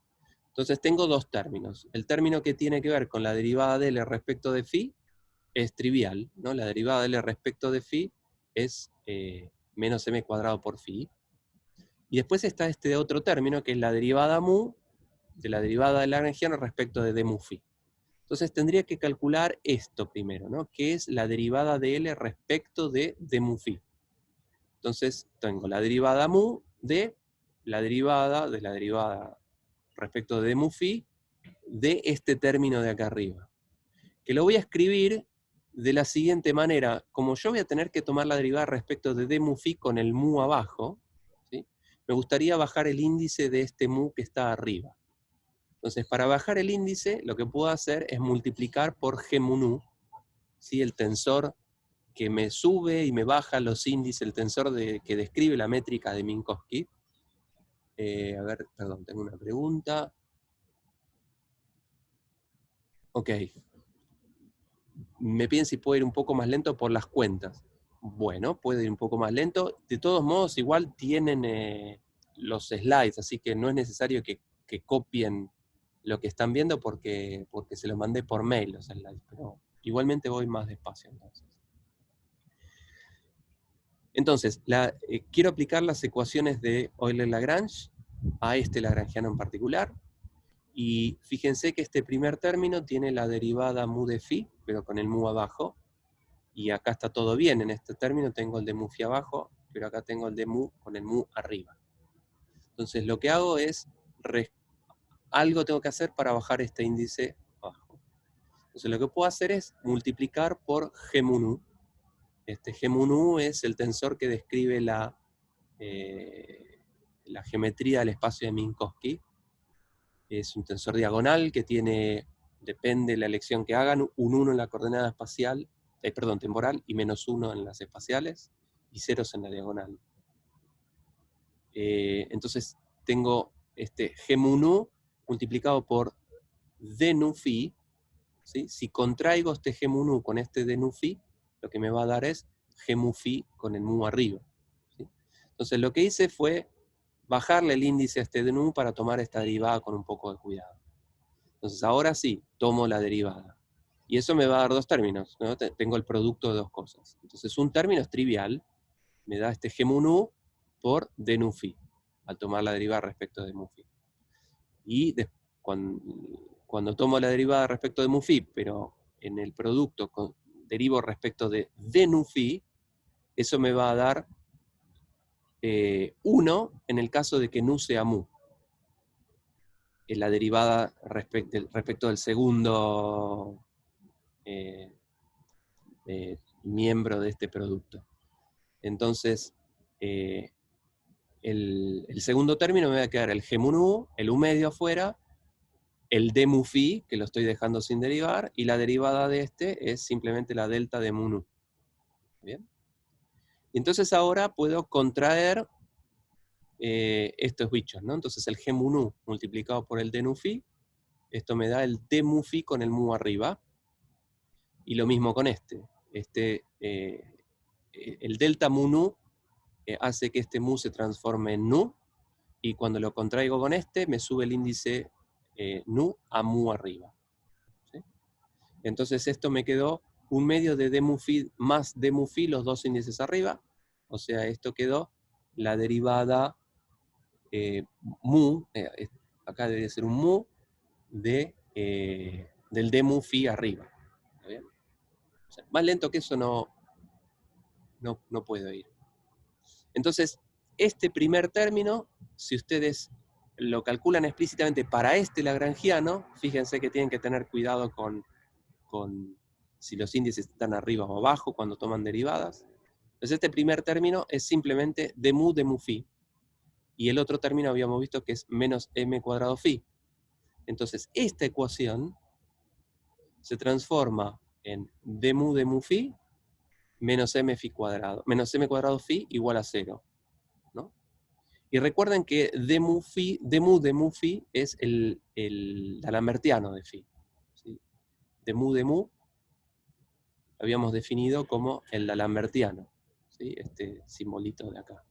Entonces tengo dos términos. El término que tiene que ver con la derivada de L respecto de phi es trivial, ¿no? La derivada de L respecto de phi es menos m cuadrado por phi. Y después está este otro término, que es la derivada mu de la derivada del lagrangiano respecto de d mu phi. Entonces tendría que calcular esto primero, ¿no? Que es la derivada de L respecto de d mu phi. Entonces tengo la derivada mu de la derivada respecto de d mu phi de este término de acá arriba. Que lo voy a escribir de la siguiente manera. Como yo voy a tener que tomar la derivada respecto de d mu phi con el mu abajo, ¿sí? Me gustaría bajar el índice de este mu que está arriba. Entonces, para bajar el índice, lo que puedo hacer es multiplicar por g mu nu, ¿sí? El tensor que me sube y me baja los índices, el tensor que describe la métrica de Minkowski. A ver, perdón, tengo una pregunta. Ok. Me piden si puedo ir un poco más lento por las cuentas. Bueno, puede ir un poco más lento. De todos modos, igual tienen los slides, así que no es necesario que copien lo que están viendo porque se los mandé por mail los slides, pero igualmente voy más despacio entonces. Entonces, quiero aplicar las ecuaciones de Euler-Lagrange a este lagrangiano en particular, y fíjense que este primer término tiene la derivada mu de phi, pero con el mu abajo, y acá está todo bien, en este término tengo el de mu phi abajo, pero acá tengo el de mu con el mu arriba. Entonces lo que hago es, algo tengo que hacer para bajar este índice abajo. Entonces lo que puedo hacer es multiplicar por g mu nu. Este g mu nu es el tensor que describe la geometría del espacio de Minkowski. Es un tensor diagonal que tiene, depende de la elección que hagan, un 1 en la coordenada espacial, temporal, y menos 1 en las espaciales, y ceros en la diagonal. Entonces tengo este g mu nu multiplicado por d nu phi, ¿sí? Si contraigo este g mu nu con este d nu phi, lo que me va a dar es g mu phi con el mu arriba, ¿sí? Entonces lo que hice fue bajarle el índice a este d nu para tomar esta derivada con un poco de cuidado. Entonces ahora sí, tomo la derivada. Y eso me va a dar dos términos, ¿no? Tengo el producto de dos cosas. Entonces un término es trivial, me da este g mu nu por d nu phi, al tomar la derivada respecto de mu phi. Y cuando tomo la derivada respecto de mu phi, pero en el producto derivo respecto de d nu phi, eso me va a dar 1 en el caso de que nu sea mu. Es la derivada respecto del segundo miembro de este producto. Entonces, el segundo término me va a quedar el g mu nu, el u medio afuera, el d mu phi, que lo estoy dejando sin derivar, y la derivada de este es simplemente la delta de mu nu. ¿Bien? Y entonces ahora puedo contraer estos bichos, ¿no? Entonces el g mu nu multiplicado por el d nu phi, esto me da el d mu phi con el mu arriba, y lo mismo con este. El delta mu nu hace que este mu se transforme en nu, y cuando lo contraigo con este, me sube el índice nu a mu arriba. ¿Sí? Entonces esto me quedó un medio de d mu phi más d mu phi, los dos índices arriba, o sea, esto quedó la derivada mu, acá debería ser un mu, del d mu phi arriba. ¿Está bien? O sea, más lento que eso no puedo ir. Entonces, este primer término, si ustedes lo calculan explícitamente para este lagrangiano, fíjense que tienen que tener cuidado con si los índices están arriba o abajo cuando toman derivadas. Entonces este primer término es simplemente d mu phi, y el otro término habíamos visto que es menos m cuadrado phi. Entonces esta ecuación se transforma en d mu phi menos m phi cuadrado, menos m cuadrado phi igual a 0. ¿No? Y recuerden que d mu phi es el D'Alembertiano de phi. ¿Sí? D mu habíamos definido como el D'Alembertiano, ¿sí? Este simbolito de acá.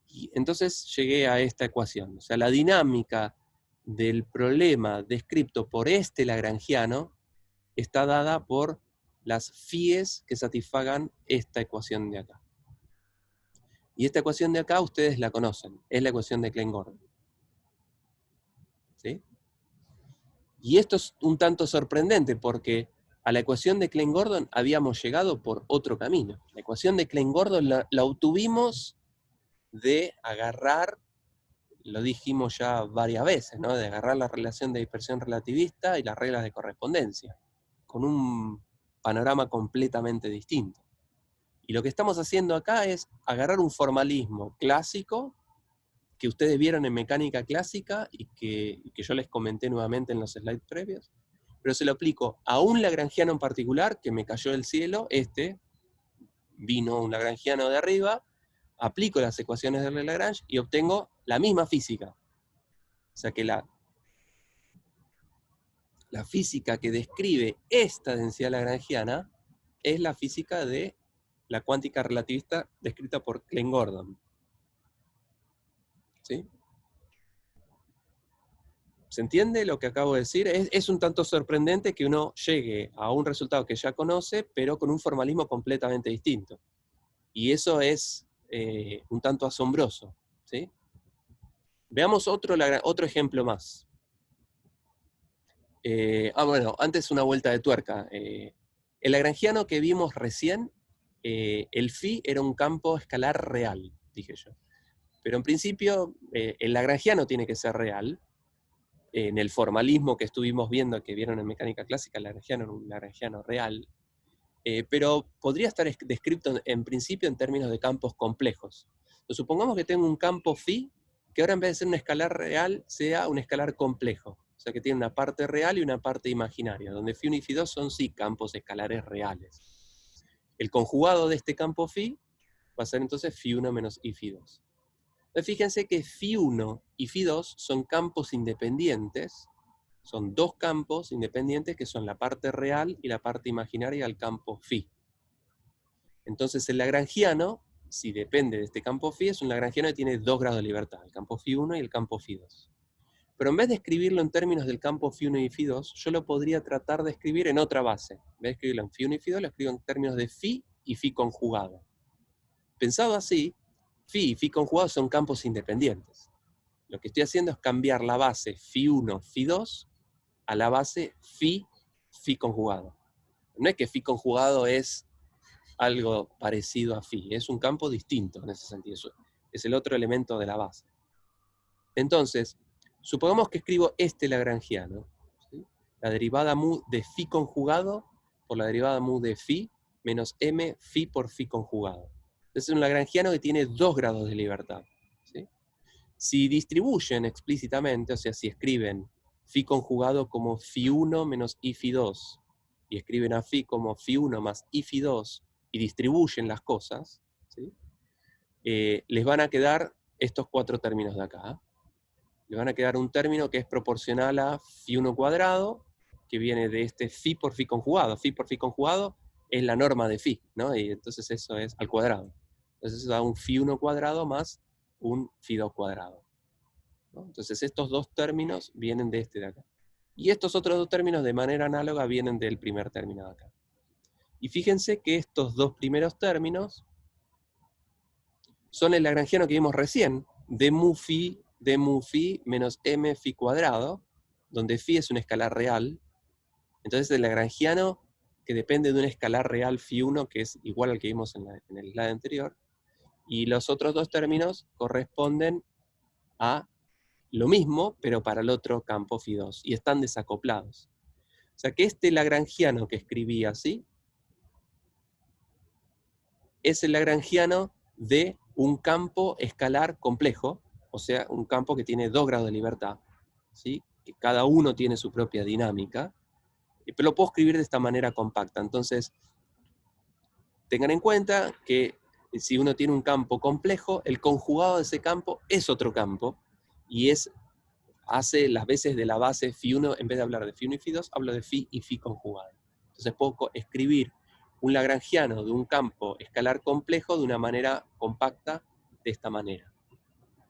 Y entonces llegué a esta ecuación. O sea, la dinámica del problema descrito por este lagrangiano está dada por las phies que satisfagan esta ecuación de acá. Y esta ecuación de acá ustedes la conocen, es la ecuación de Klein-Gordon. ¿Sí? Y esto es un tanto sorprendente porque a la ecuación de Klein-Gordon habíamos llegado por otro camino. La ecuación de Klein-Gordon la obtuvimos de agarrar, lo dijimos ya varias veces, ¿no? De agarrar la relación de dispersión relativista y las reglas de correspondencia, con un panorama completamente distinto. Y lo que estamos haciendo acá es agarrar un formalismo clásico que ustedes vieron en mecánica clásica y que yo les comenté nuevamente en los slides previos, pero se lo aplico a un lagrangiano en particular que me cayó del cielo, vino un lagrangiano de arriba, aplico las ecuaciones de Lagrange y obtengo la misma física. O sea que la física que describe esta densidad lagrangiana es la física de la cuántica relativista descrita por Klein-Gordon. ¿Sí? ¿Se entiende lo que acabo de decir? Es un tanto sorprendente que uno llegue a un resultado que ya conoce, pero con un formalismo completamente distinto. Y eso es un tanto asombroso. ¿Sí? Veamos otro ejemplo más. Bueno, antes una vuelta de tuerca. El lagrangiano que vimos recién, el phi era un campo escalar real, dije yo. Pero en principio, el lagrangiano tiene que ser real. En el formalismo que estuvimos viendo, que vieron en mecánica clásica, el lagrangiano era un lagrangiano real. Pero podría estar descrito en principio en términos de campos complejos. Entonces, supongamos que tengo un campo phi, que ahora en vez de ser un escalar real, sea un escalar complejo. O sea que tiene una parte real y una parte imaginaria, donde phi1 y phi2 son sí campos escalares reales. El conjugado de este campo phi va a ser entonces phi1 menos i phi2. Entonces fíjense que phi1 y phi2 son campos independientes, son dos campos independientes que son la parte real y la parte imaginaria del campo phi. Entonces el lagrangiano, si depende de este campo phi, es un lagrangiano que tiene dos grados de libertad, el campo phi1 y el campo phi2. Pero en vez de escribirlo en términos del campo phi1 y phi2, yo lo podría tratar de escribir en otra base. En vez de escribirlo en phi1 y phi2, lo escribo en términos de phi y phi conjugado. Pensado así, phi y phi conjugado son campos independientes. Lo que estoy haciendo es cambiar la base phi1, phi2 a la base phi conjugado. No es que phi conjugado es algo parecido a phi, es un campo distinto en ese sentido, es el otro elemento de la base. Entonces, supongamos que escribo este lagrangiano, ¿sí? La derivada mu de phi conjugado por la derivada mu de phi menos m phi por phi conjugado. Entonces es un lagrangiano que tiene 2 grados de libertad, ¿sí? Si distribuyen explícitamente, o sea, si escriben phi conjugado como phi1 menos i phi 2, y escriben a phi como phi1 más i phi 2, y distribuyen las cosas, ¿sí? Les van a quedar estos 4 términos de acá. Le van a quedar un término que es proporcional a phi1 cuadrado, que viene de este phi por phi conjugado. Phi por phi conjugado es la norma de phi, ¿no? Y entonces eso es al cuadrado. Entonces eso da un phi1 cuadrado más un phi2 cuadrado, ¿no? Entonces estos 2 términos vienen de este de acá. Y estos otros 2 términos de manera análoga vienen del primer término de acá. Y fíjense que estos 2 primeros términos son el lagrangiano que vimos recién, d mu phi menos m phi cuadrado, donde phi es un escalar real. Entonces el lagrangiano que depende de un escalar real phi1, que es igual al que vimos en el slide anterior, y los otros 2 términos corresponden a lo mismo, pero para el otro campo phi2, y están desacoplados. O sea que este lagrangiano que escribí así, es el lagrangiano de un campo escalar complejo, o sea, un campo que tiene 2 grados de libertad, ¿sí? Que cada uno tiene su propia dinámica, pero lo puedo escribir de esta manera compacta. Entonces, tengan en cuenta que si uno tiene un campo complejo, el conjugado de ese campo es otro campo, y hace las veces de la base phi1, en vez de hablar de phi1 y phi2, hablo de phi y phi conjugado. Entonces puedo escribir un lagrangiano de un campo escalar complejo de una manera compacta, de esta manera,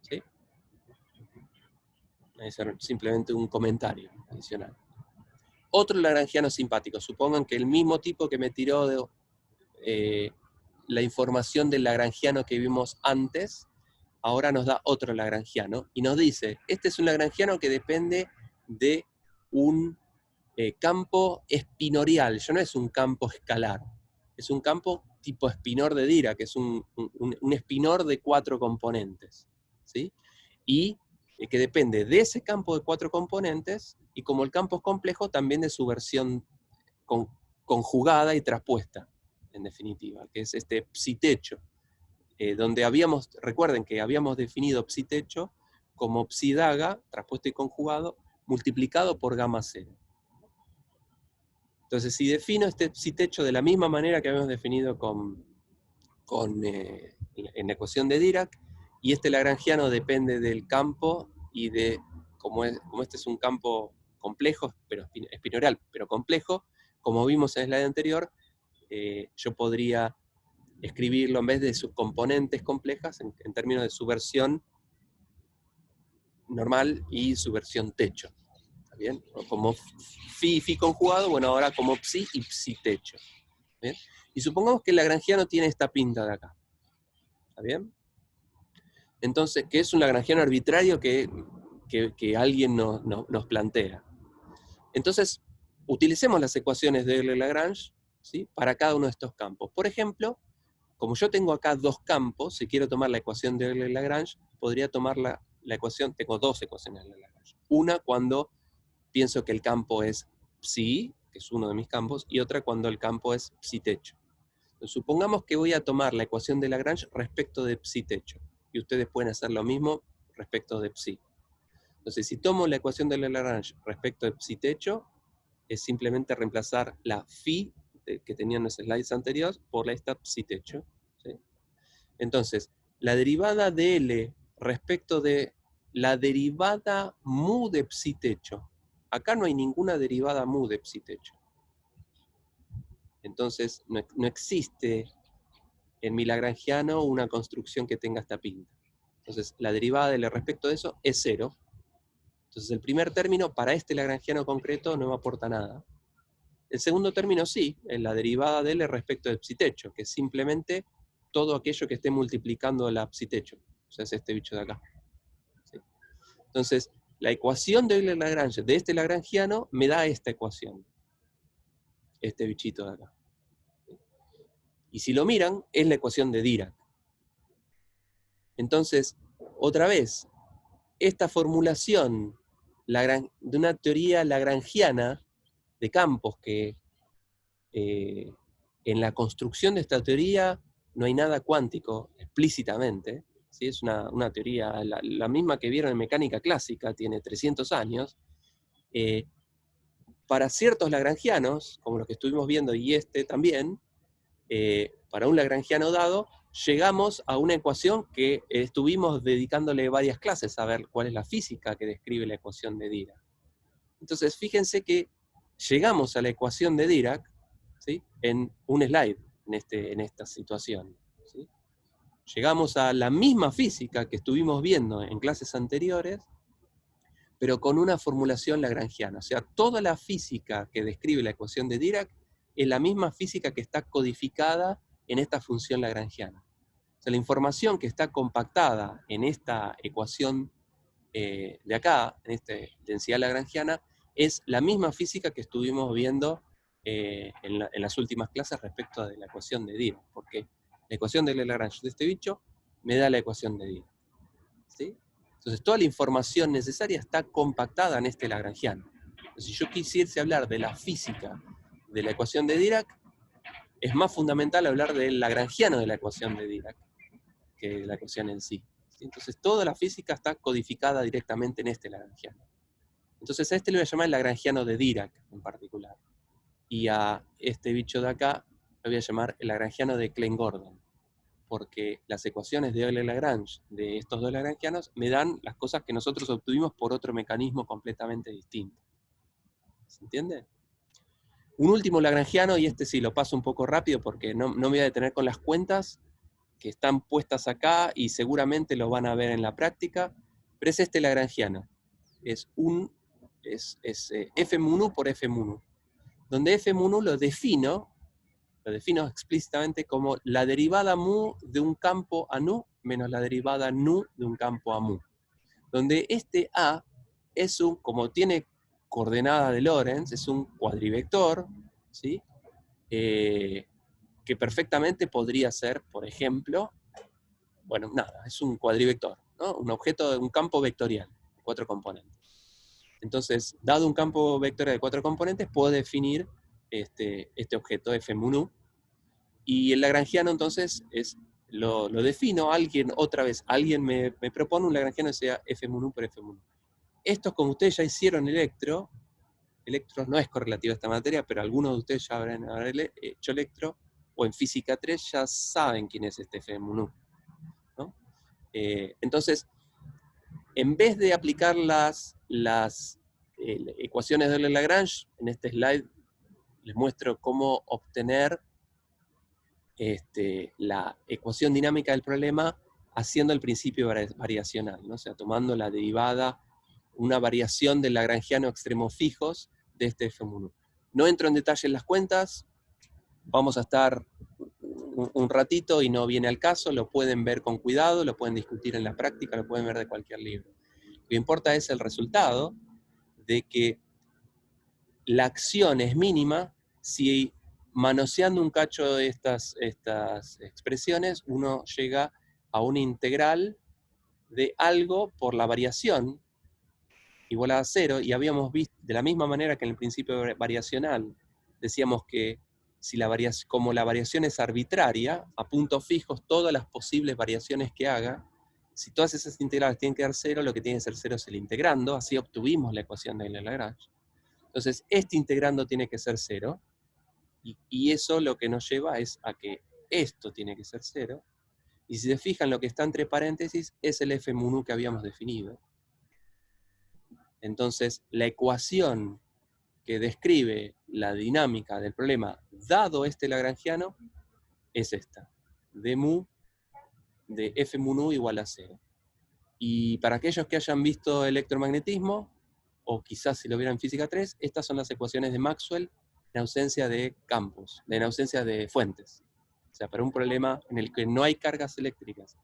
¿sí? Es simplemente un comentario adicional. Otro lagrangiano simpático, supongan que el mismo tipo que me tiró la información del lagrangiano que vimos antes, ahora nos da otro lagrangiano, y nos dice, este es un lagrangiano que depende de un campo espinorial, ya no es un campo escalar, es un campo tipo espinor de Dirac, que es un espinor de 4 componentes, ¿sí? Y que depende de ese campo de 4 componentes, y como el campo es complejo, también de su versión conjugada y traspuesta, en definitiva, que es este psi-techo, donde recuerden que habíamos definido psi-techo como psi-daga, traspuesto y conjugado, multiplicado por gamma 0. Entonces, si defino este psi-techo de la misma manera que habíamos definido en la ecuación de Dirac, y este lagrangiano depende del campo, y como este es un campo complejo, pero espinorial, pero complejo, como vimos en el slide anterior, yo podría escribirlo en vez de sus componentes complejas, en términos de su versión normal y su versión techo. ¿Está bien? O como phi y phi conjugado, bueno, ahora como psi y psi techo. ¿Bien? Y supongamos que el lagrangiano tiene esta pinta de acá. ¿Está bien? Entonces, que es un lagrangiano arbitrario que alguien nos plantea. Entonces, utilicemos las ecuaciones de Euler-Lagrange, ¿sí? Para cada uno de estos campos. Por ejemplo, como yo tengo acá 2 campos, si quiero tomar la ecuación de Euler-Lagrange, podría tomar la ecuación, tengo 2 ecuaciones de Euler-Lagrange. Una cuando pienso que el campo es psi, que es uno de mis campos, y otra cuando el campo es psi-techo. Supongamos que voy a tomar la ecuación de Lagrange respecto de psi-techo, y ustedes pueden hacer lo mismo respecto de psi. Entonces, si tomo la ecuación de Lagrange respecto de psi-techo, es simplemente reemplazar la phi que tenían los slides anteriores por esta psi-techo, ¿sí? Entonces, la derivada de L respecto de la derivada mu de psi-techo, acá no hay ninguna derivada mu de psi-techo. Entonces, no existe en mi lagrangiano una construcción que tenga esta pinta. Entonces, la derivada de L respecto de eso es 0. Entonces, el primer término para este lagrangiano concreto no me aporta nada. El segundo término sí, es la derivada de L respecto del psi-techo, que es simplemente todo aquello que esté multiplicando la psi-techo. O sea, es este bicho de acá. ¿Sí? Entonces, la ecuación de Euler-Lagrange de este lagrangiano me da esta ecuación. Este bichito de acá. Y si lo miran, es la ecuación de Dirac. Entonces, otra vez, esta formulación de una teoría lagrangiana de campos que en la construcción de esta teoría no hay nada cuántico explícitamente, ¿sí? Es una teoría, la misma que vieron en mecánica clásica, tiene 300 años. Para ciertos lagrangianos, como los que estuvimos viendo y este también, para un lagrangiano dado, llegamos a una ecuación que estuvimos dedicándole varias clases a ver cuál es la física que describe la ecuación de Dirac. Entonces, fíjense que llegamos a la ecuación de Dirac, ¿sí?, en un slide, en esta situación, ¿sí? Llegamos a la misma física que estuvimos viendo en clases anteriores, pero con una formulación lagrangiana. O sea, toda la física que describe la ecuación de Dirac es la misma física que está codificada en esta función lagrangiana. O sea, la información que está compactada en esta ecuación de acá, en esta densidad lagrangiana, es la misma física que estuvimos viendo en las últimas clases respecto de la ecuación de Dirac, porque la ecuación de Lagrange de este bicho me da la ecuación de Dirac, ¿sí? Entonces toda la información necesaria está compactada en este lagrangiano. Entonces, si yo quisiese hablar de la física de la ecuación de Dirac, es más fundamental hablar del lagrangiano de la ecuación de Dirac que de la ecuación en sí. Entonces toda la física está codificada directamente en este lagrangiano. Entonces a este le voy a llamar el lagrangiano de Dirac en particular. Y a este bicho de acá lo voy a llamar el lagrangiano de Klein-Gordon, porque las ecuaciones de Euler-Lagrange de estos dos lagrangianos me dan las cosas que nosotros obtuvimos por otro mecanismo completamente distinto. ¿Se entiende? Un último lagrangiano, y este sí lo paso un poco rápido porque no me voy a detener con las cuentas, que están puestas acá y seguramente lo van a ver en la práctica, pero es este lagrangiano. Es f mu nu por f mu nu, donde f mu nu lo defino explícitamente como la derivada mu de un campo a nu menos la derivada nu de un campo a mu. Donde este a es como tiene coordenada de Lorentz, es un cuadrivector, ¿sí? Que perfectamente podría ser, por ejemplo, bueno, nada, es un cuadrivector, ¿no? Un objeto, un campo vectorial, de 4 componentes. Entonces, dado un campo vectorial de 4 componentes, puedo definir este objeto f mu nu, y el lagrangiano entonces lo defino, alguien me propone un lagrangiano que sea f mu nu por f mu nu. Esto, como ustedes ya hicieron electro no es correlativa a esta materia, pero algunos de ustedes ya habrán hecho electro, o en física 3 ya saben quién es este f mu nu, ¿no? Entonces, en vez de aplicar las ecuaciones de Euler-Lagrange, en este slide les muestro cómo obtener la ecuación dinámica del problema haciendo el principio variacional, ¿no? O sea, tomando la derivada, una variación del lagrangiano extremos fijos de este f mu nu. No entro en detalle en las cuentas, vamos a estar un ratito y no viene al caso, lo pueden ver con cuidado, lo pueden discutir en la práctica, lo pueden ver de cualquier libro. Lo que importa es el resultado de que la acción es mínima si manoseando un cacho de estas expresiones uno llega a una integral de algo por la variación igual a 0, y habíamos visto, de la misma manera que en el principio variacional, decíamos que como la variación es arbitraria, a puntos fijos, todas las posibles variaciones que haga, si todas esas integrales tienen que dar 0, lo que tiene que ser 0 es el integrando, así obtuvimos la ecuación de Euler-Lagrange. Entonces, este integrando tiene que ser 0, y eso lo que nos lleva es a que esto tiene que ser 0, y si se fijan, lo que está entre paréntesis es el f mu nu que habíamos definido. Entonces, la ecuación que describe la dinámica del problema dado este lagrangiano es esta, d mu de f mu nu igual a 0. Y para aquellos que hayan visto electromagnetismo, o quizás si lo vieran en física 3, estas son las ecuaciones de Maxwell en ausencia de campos, en ausencia de fuentes. O sea, para un problema en el que no hay cargas eléctricas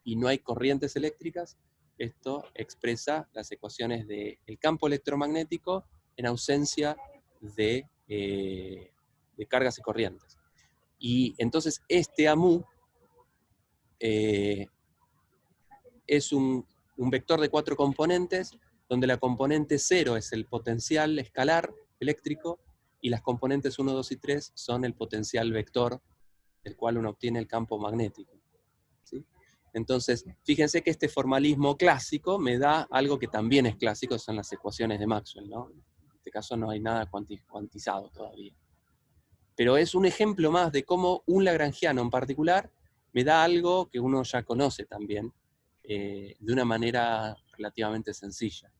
y no hay corrientes eléctricas, esto expresa las ecuaciones del campo electromagnético en ausencia de cargas y corrientes. Y entonces este AMU es un vector de 4 componentes, donde la componente 0 es el potencial escalar eléctrico, y las componentes 1, 2 y 3 son el potencial vector del cual uno obtiene el campo magnético, ¿sí? Entonces, fíjense que este formalismo clásico me da algo que también es clásico, son las ecuaciones de Maxwell, ¿no? En este caso no hay nada cuantizado todavía. Pero es un ejemplo más de cómo un lagrangiano en particular me da algo que uno ya conoce también, de una manera relativamente sencilla.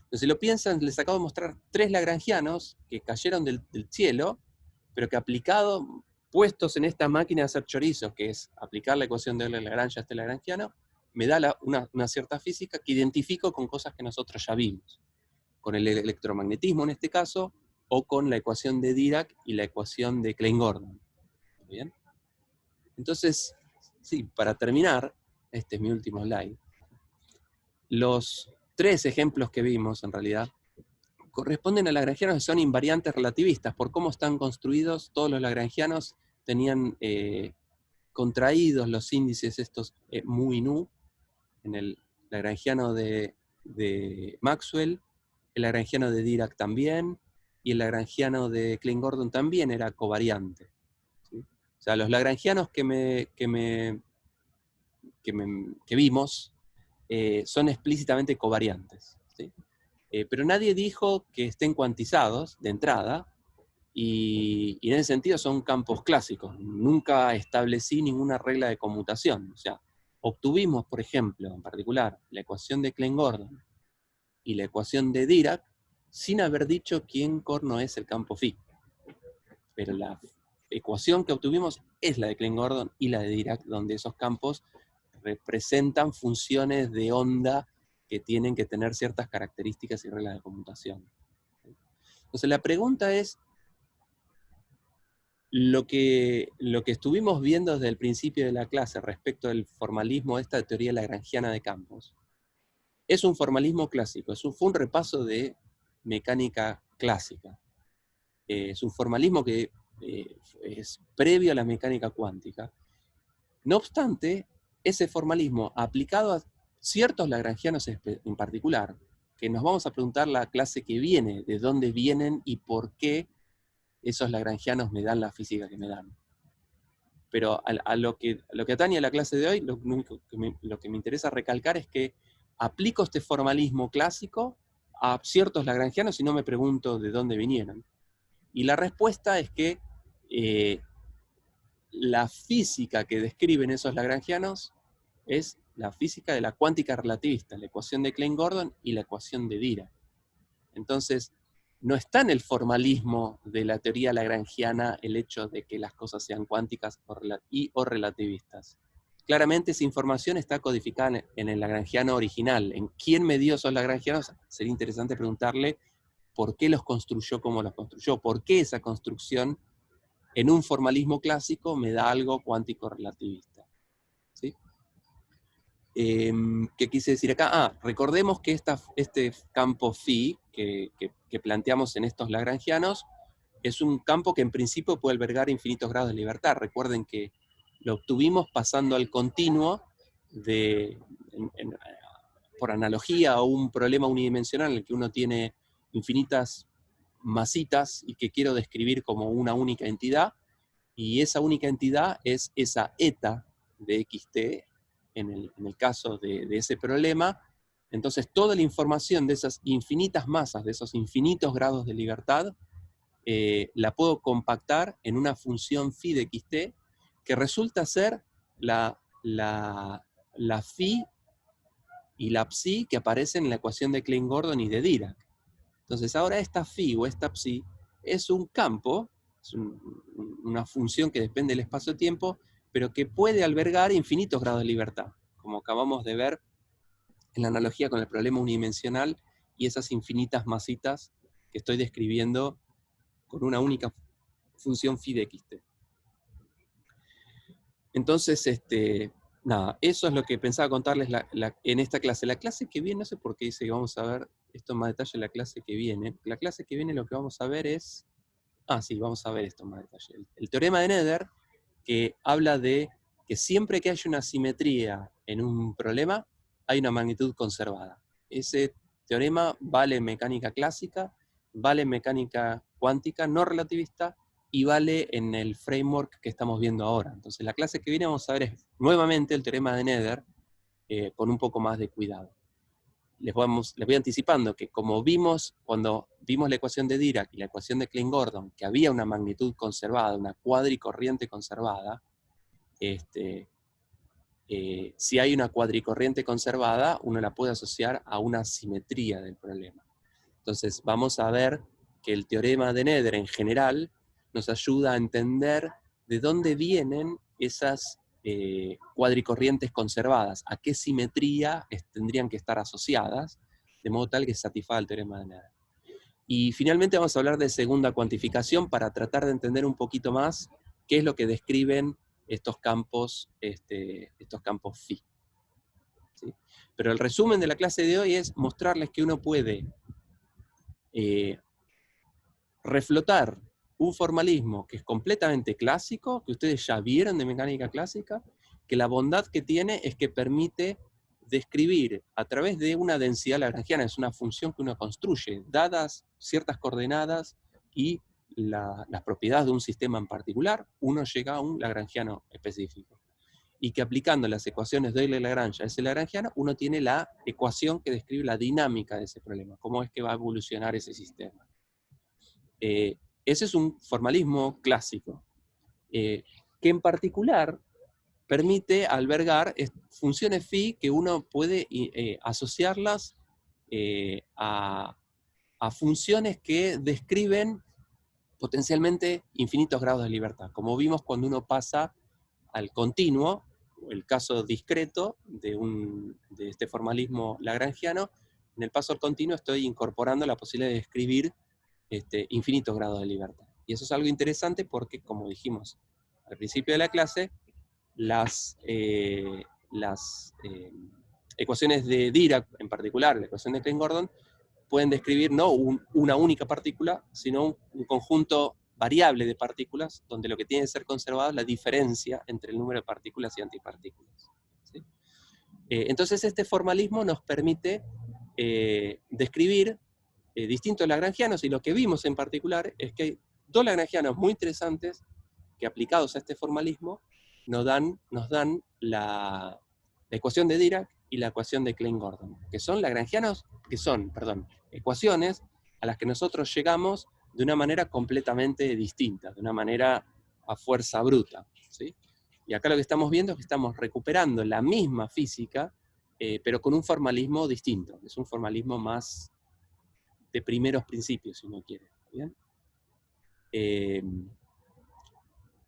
Entonces, si lo piensan, les acabo de mostrar 3 lagrangianos que cayeron del cielo, pero que aplicados, puestos en esta máquina de hacer chorizos, que es aplicar la ecuación de Lagrange a este lagrangiano, me da una cierta física que identifico con cosas que nosotros ya vimos, con el electromagnetismo en este caso, o con la ecuación de Dirac y la ecuación de Klein-Gordon. ¿Bien? Entonces, sí, para terminar, este es mi último slide, los 3 ejemplos que vimos, en realidad, corresponden a lagrangianos que son invariantes relativistas. Por cómo están construidos, todos los lagrangianos tenían contraídos los índices estos mu y nu, en el lagrangiano de Maxwell, el lagrangiano de Dirac también, y el lagrangiano de Klein-Gordon también era covariante, ¿sí? O sea, los lagrangianos que vimos son explícitamente covariantes, ¿sí? Pero nadie dijo que estén cuantizados de entrada, y en ese sentido son campos clásicos. Nunca establecí ninguna regla de conmutación. O sea, obtuvimos, por ejemplo, en particular, la ecuación de Klein-Gordon y la ecuación de Dirac sin haber dicho quién corno es el campo phi. Pero la ecuación que obtuvimos es la de Klein-Gordon y la de Dirac, donde esos campos representan funciones de onda que tienen que tener ciertas características y reglas de conmutación. Entonces la pregunta es, lo que estuvimos viendo desde el principio de la clase respecto del formalismo de esta teoría lagrangiana de campos, es un formalismo clásico, fue un repaso de mecánica clásica. Es un formalismo que es previo a la mecánica cuántica. No obstante, ese formalismo aplicado a ciertos lagrangianos en particular, que nos vamos a preguntar la clase que viene, de dónde vienen y por qué esos lagrangianos me dan la física que me dan. Pero a lo que atañe a la clase de hoy, lo que me interesa recalcar es que aplico este formalismo clásico a ciertos lagrangianos y no me pregunto de dónde vinieron. Y la respuesta es que la física que describen esos lagrangianos es la física de la cuántica relativista, la ecuación de Klein-Gordon y la ecuación de Dirac. Entonces, no está en el formalismo de la teoría lagrangiana el hecho de que las cosas sean cuánticas o relativistas. Claramente esa información está codificada en el lagrangiano original. En quién me dio esos lagrangianos, sería interesante preguntarle por qué los construyó como los construyó, por qué esa construcción en un formalismo clásico me da algo cuántico relativista. ¿Sí? ¿Qué quise decir acá? Recordemos que este campo phi que planteamos en estos lagrangianos es un campo que en principio puede albergar infinitos grados de libertad. Recuerden que lo obtuvimos pasando al continuo por analogía a un problema unidimensional en el que uno tiene infinitas masitas y que quiero describir como una única entidad, y esa única entidad es esa eta de xt en el caso de ese problema. Entonces toda la información de esas infinitas masas, de esos infinitos grados de libertad, la puedo compactar en una función phi de xt que resulta ser la phi y la psi que aparecen en la ecuación de Klein-Gordon y de Dirac. Entonces ahora esta phi o esta psi es un campo, es una función que depende del espacio-tiempo, pero que puede albergar infinitos grados de libertad, como acabamos de ver en la analogía con el problema unidimensional y esas infinitas masitas que estoy describiendo con una única función phi de xt. Entonces, nada, eso es lo que pensaba contarles en esta clase. La clase que viene, no sé por qué dice que vamos a ver esto en más detalle en la clase que viene. La clase que viene lo que vamos a ver es Sí, vamos a ver esto más detalle. El teorema de Nether, que habla de que siempre que haya una simetría en un problema, hay una magnitud conservada. Ese teorema vale en mecánica clásica, vale en mecánica cuántica no relativista y vale en el framework que estamos viendo ahora. Entonces, la clase que viene vamos a ver es nuevamente el teorema de Nether con un poco más de cuidado. Les voy anticipando que como vimos cuando vimos la ecuación de Dirac y la ecuación de Klein-Gordon, que había una magnitud conservada, una cuadricorriente conservada, si hay una cuadricorriente conservada, uno la puede asociar a una simetría del problema. Entonces vamos a ver que el teorema de Nether en general nos ayuda a entender de dónde vienen esas cuadricorrientes conservadas, a qué simetría tendrían que estar asociadas, de modo tal que satisfaga el teorema de Nether. Y finalmente vamos a hablar de segunda cuantificación para tratar de entender un poquito más qué es lo que describen estos campos phi. ¿Sí? Pero el resumen de la clase de hoy es mostrarles que uno puede reflotar un formalismo que es completamente clásico, que ustedes ya vieron de mecánica clásica, que la bondad que tiene es que permite describir a través de una densidad lagrangiana, es una función que uno construye, dadas ciertas coordenadas y las propiedades de un sistema en particular, uno llega a un lagrangiano específico. Y que aplicando las ecuaciones de Euler-Lagrange a ese lagrangiano, uno tiene la ecuación que describe la dinámica de ese problema, cómo es que va a evolucionar ese sistema. Ese es un formalismo clásico, que en particular permite albergar funciones phi que uno puede asociarlas a funciones que describen potencialmente infinitos grados de libertad, como vimos cuando uno pasa al continuo, el caso discreto de este formalismo lagrangiano. En el paso al continuo estoy incorporando la posibilidad de describir infinitos grados de libertad. Y eso es algo interesante porque, como dijimos al principio de la clase, las ecuaciones de Dirac, en particular la ecuación de Klein-Gordon, pueden describir no una única partícula, sino un conjunto variable de partículas, donde lo que tiene que ser conservado es la diferencia entre el número de partículas y antipartículas. ¿Sí? Entonces este formalismo nos permite describir distintos lagrangianos, y lo que vimos en particular es que hay dos lagrangianos muy interesantes que aplicados a este formalismo nos dan la ecuación de Dirac y la ecuación de Klein-Gordon, que son ecuaciones a las que nosotros llegamos de una manera completamente distinta, de una manera a fuerza bruta, ¿sí? Y acá lo que estamos viendo es que estamos recuperando la misma física, pero con un formalismo distinto. Es un formalismo más de primeros principios, si uno quiere. ¿Bien?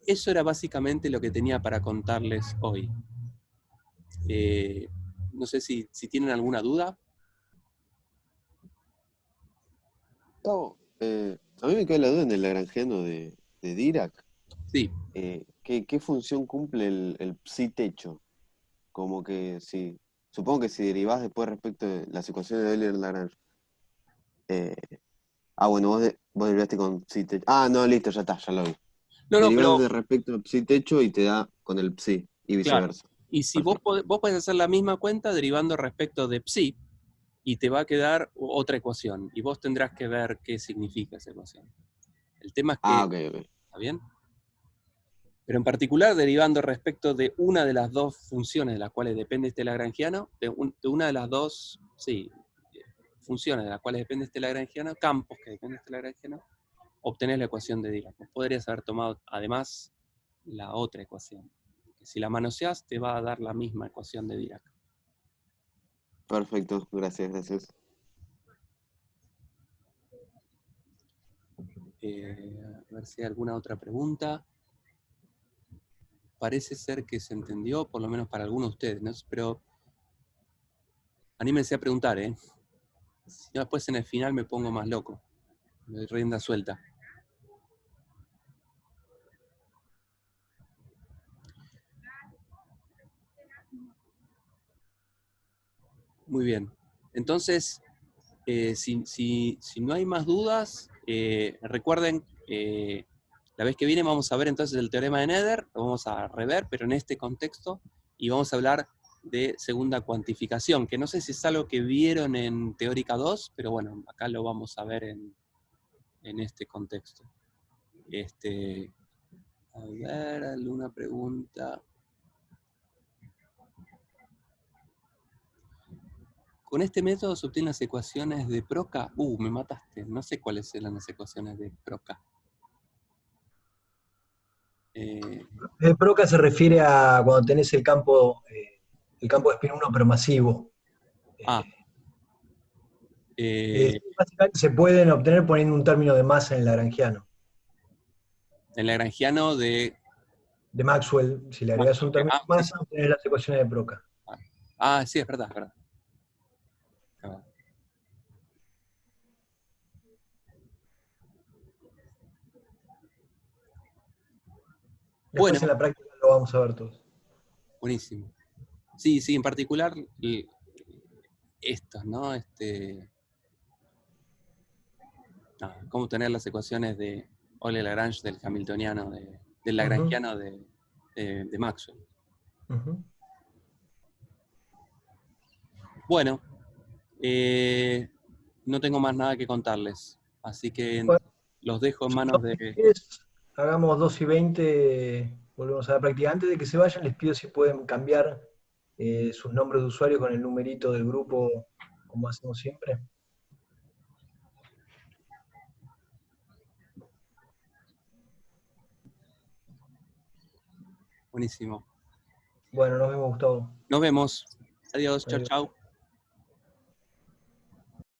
Eso era básicamente lo que tenía para contarles hoy. No sé si tienen alguna duda. Gustavo, a mí me queda la duda en el lagrangiano de Dirac. Sí. ¿Qué función cumple el psi techo? Como que si, supongo que si derivás después respecto de las ecuaciones de Euler-Lagrange. Eh, bueno, vos derivaste con psi techo. No, listo, ya está, ya lo vi. No, Derivás pero de respecto a psi techo y te da con el psi y claro. viceversa. Y si vos Perfecto. podés hacer la misma cuenta derivando respecto de psi, y te va a quedar otra ecuación, y vos tendrás que ver qué significa esa ecuación. El tema es que, Ok, ok. ¿está bien? Pero en particular derivando respecto de una de las dos funciones de las cuales depende este lagrangiano, de una de las dos, funciones de las cuales depende este lagrangiano, campos que depende de este lagrangiano, obtenés la ecuación de Dirac. Podrías haber tomado además la otra ecuación, que si la manoseás te va a dar la misma ecuación de Dirac. Perfecto, gracias, gracias. A ver si hay alguna otra pregunta. Parece ser que se entendió, por lo menos para algunos de ustedes, ¿no? Pero anímense a preguntar, ¿eh? Si no, después en el final me pongo más loco. Me doy rienda suelta. Muy bien. Entonces, si no hay más dudas, recuerden La vez que viene vamos a ver entonces el teorema de Nether, lo vamos a rever, pero en este contexto, y vamos a hablar de segunda cuantificación, que no sé si es algo que vieron en Teórica 2, pero bueno, acá lo vamos a ver en este contexto. A ver, alguna pregunta. Con este método se obtienen las ecuaciones de Proca. Me mataste, no sé cuáles eran las ecuaciones de Proca. Proca se refiere a cuando tenés el campo de spin 1 pero masivo. Básicamente se pueden obtener poniendo un término de masa en el lagrangiano. El lagrangiano de Maxwell, si le agregas un término de masa, obtenés las ecuaciones de Proca. Sí, es verdad, es verdad. Después en la práctica lo vamos a ver todos. Buenísimo. Sí, en particular estos, ¿no? Cómo tener las ecuaciones de Euler-Lagrange del hamiltoniano, del lagrangiano de Maxwell. Bueno, no tengo más nada que contarles, así que los dejo en manos de... Hagamos 2:20, volvemos a la práctica. Antes de que se vayan, les pido si pueden cambiar sus nombres de usuario con el numerito del grupo, como hacemos siempre. Buenísimo. Bueno, nos vemos, Gustavo. Nos vemos. Adiós, chau, chau.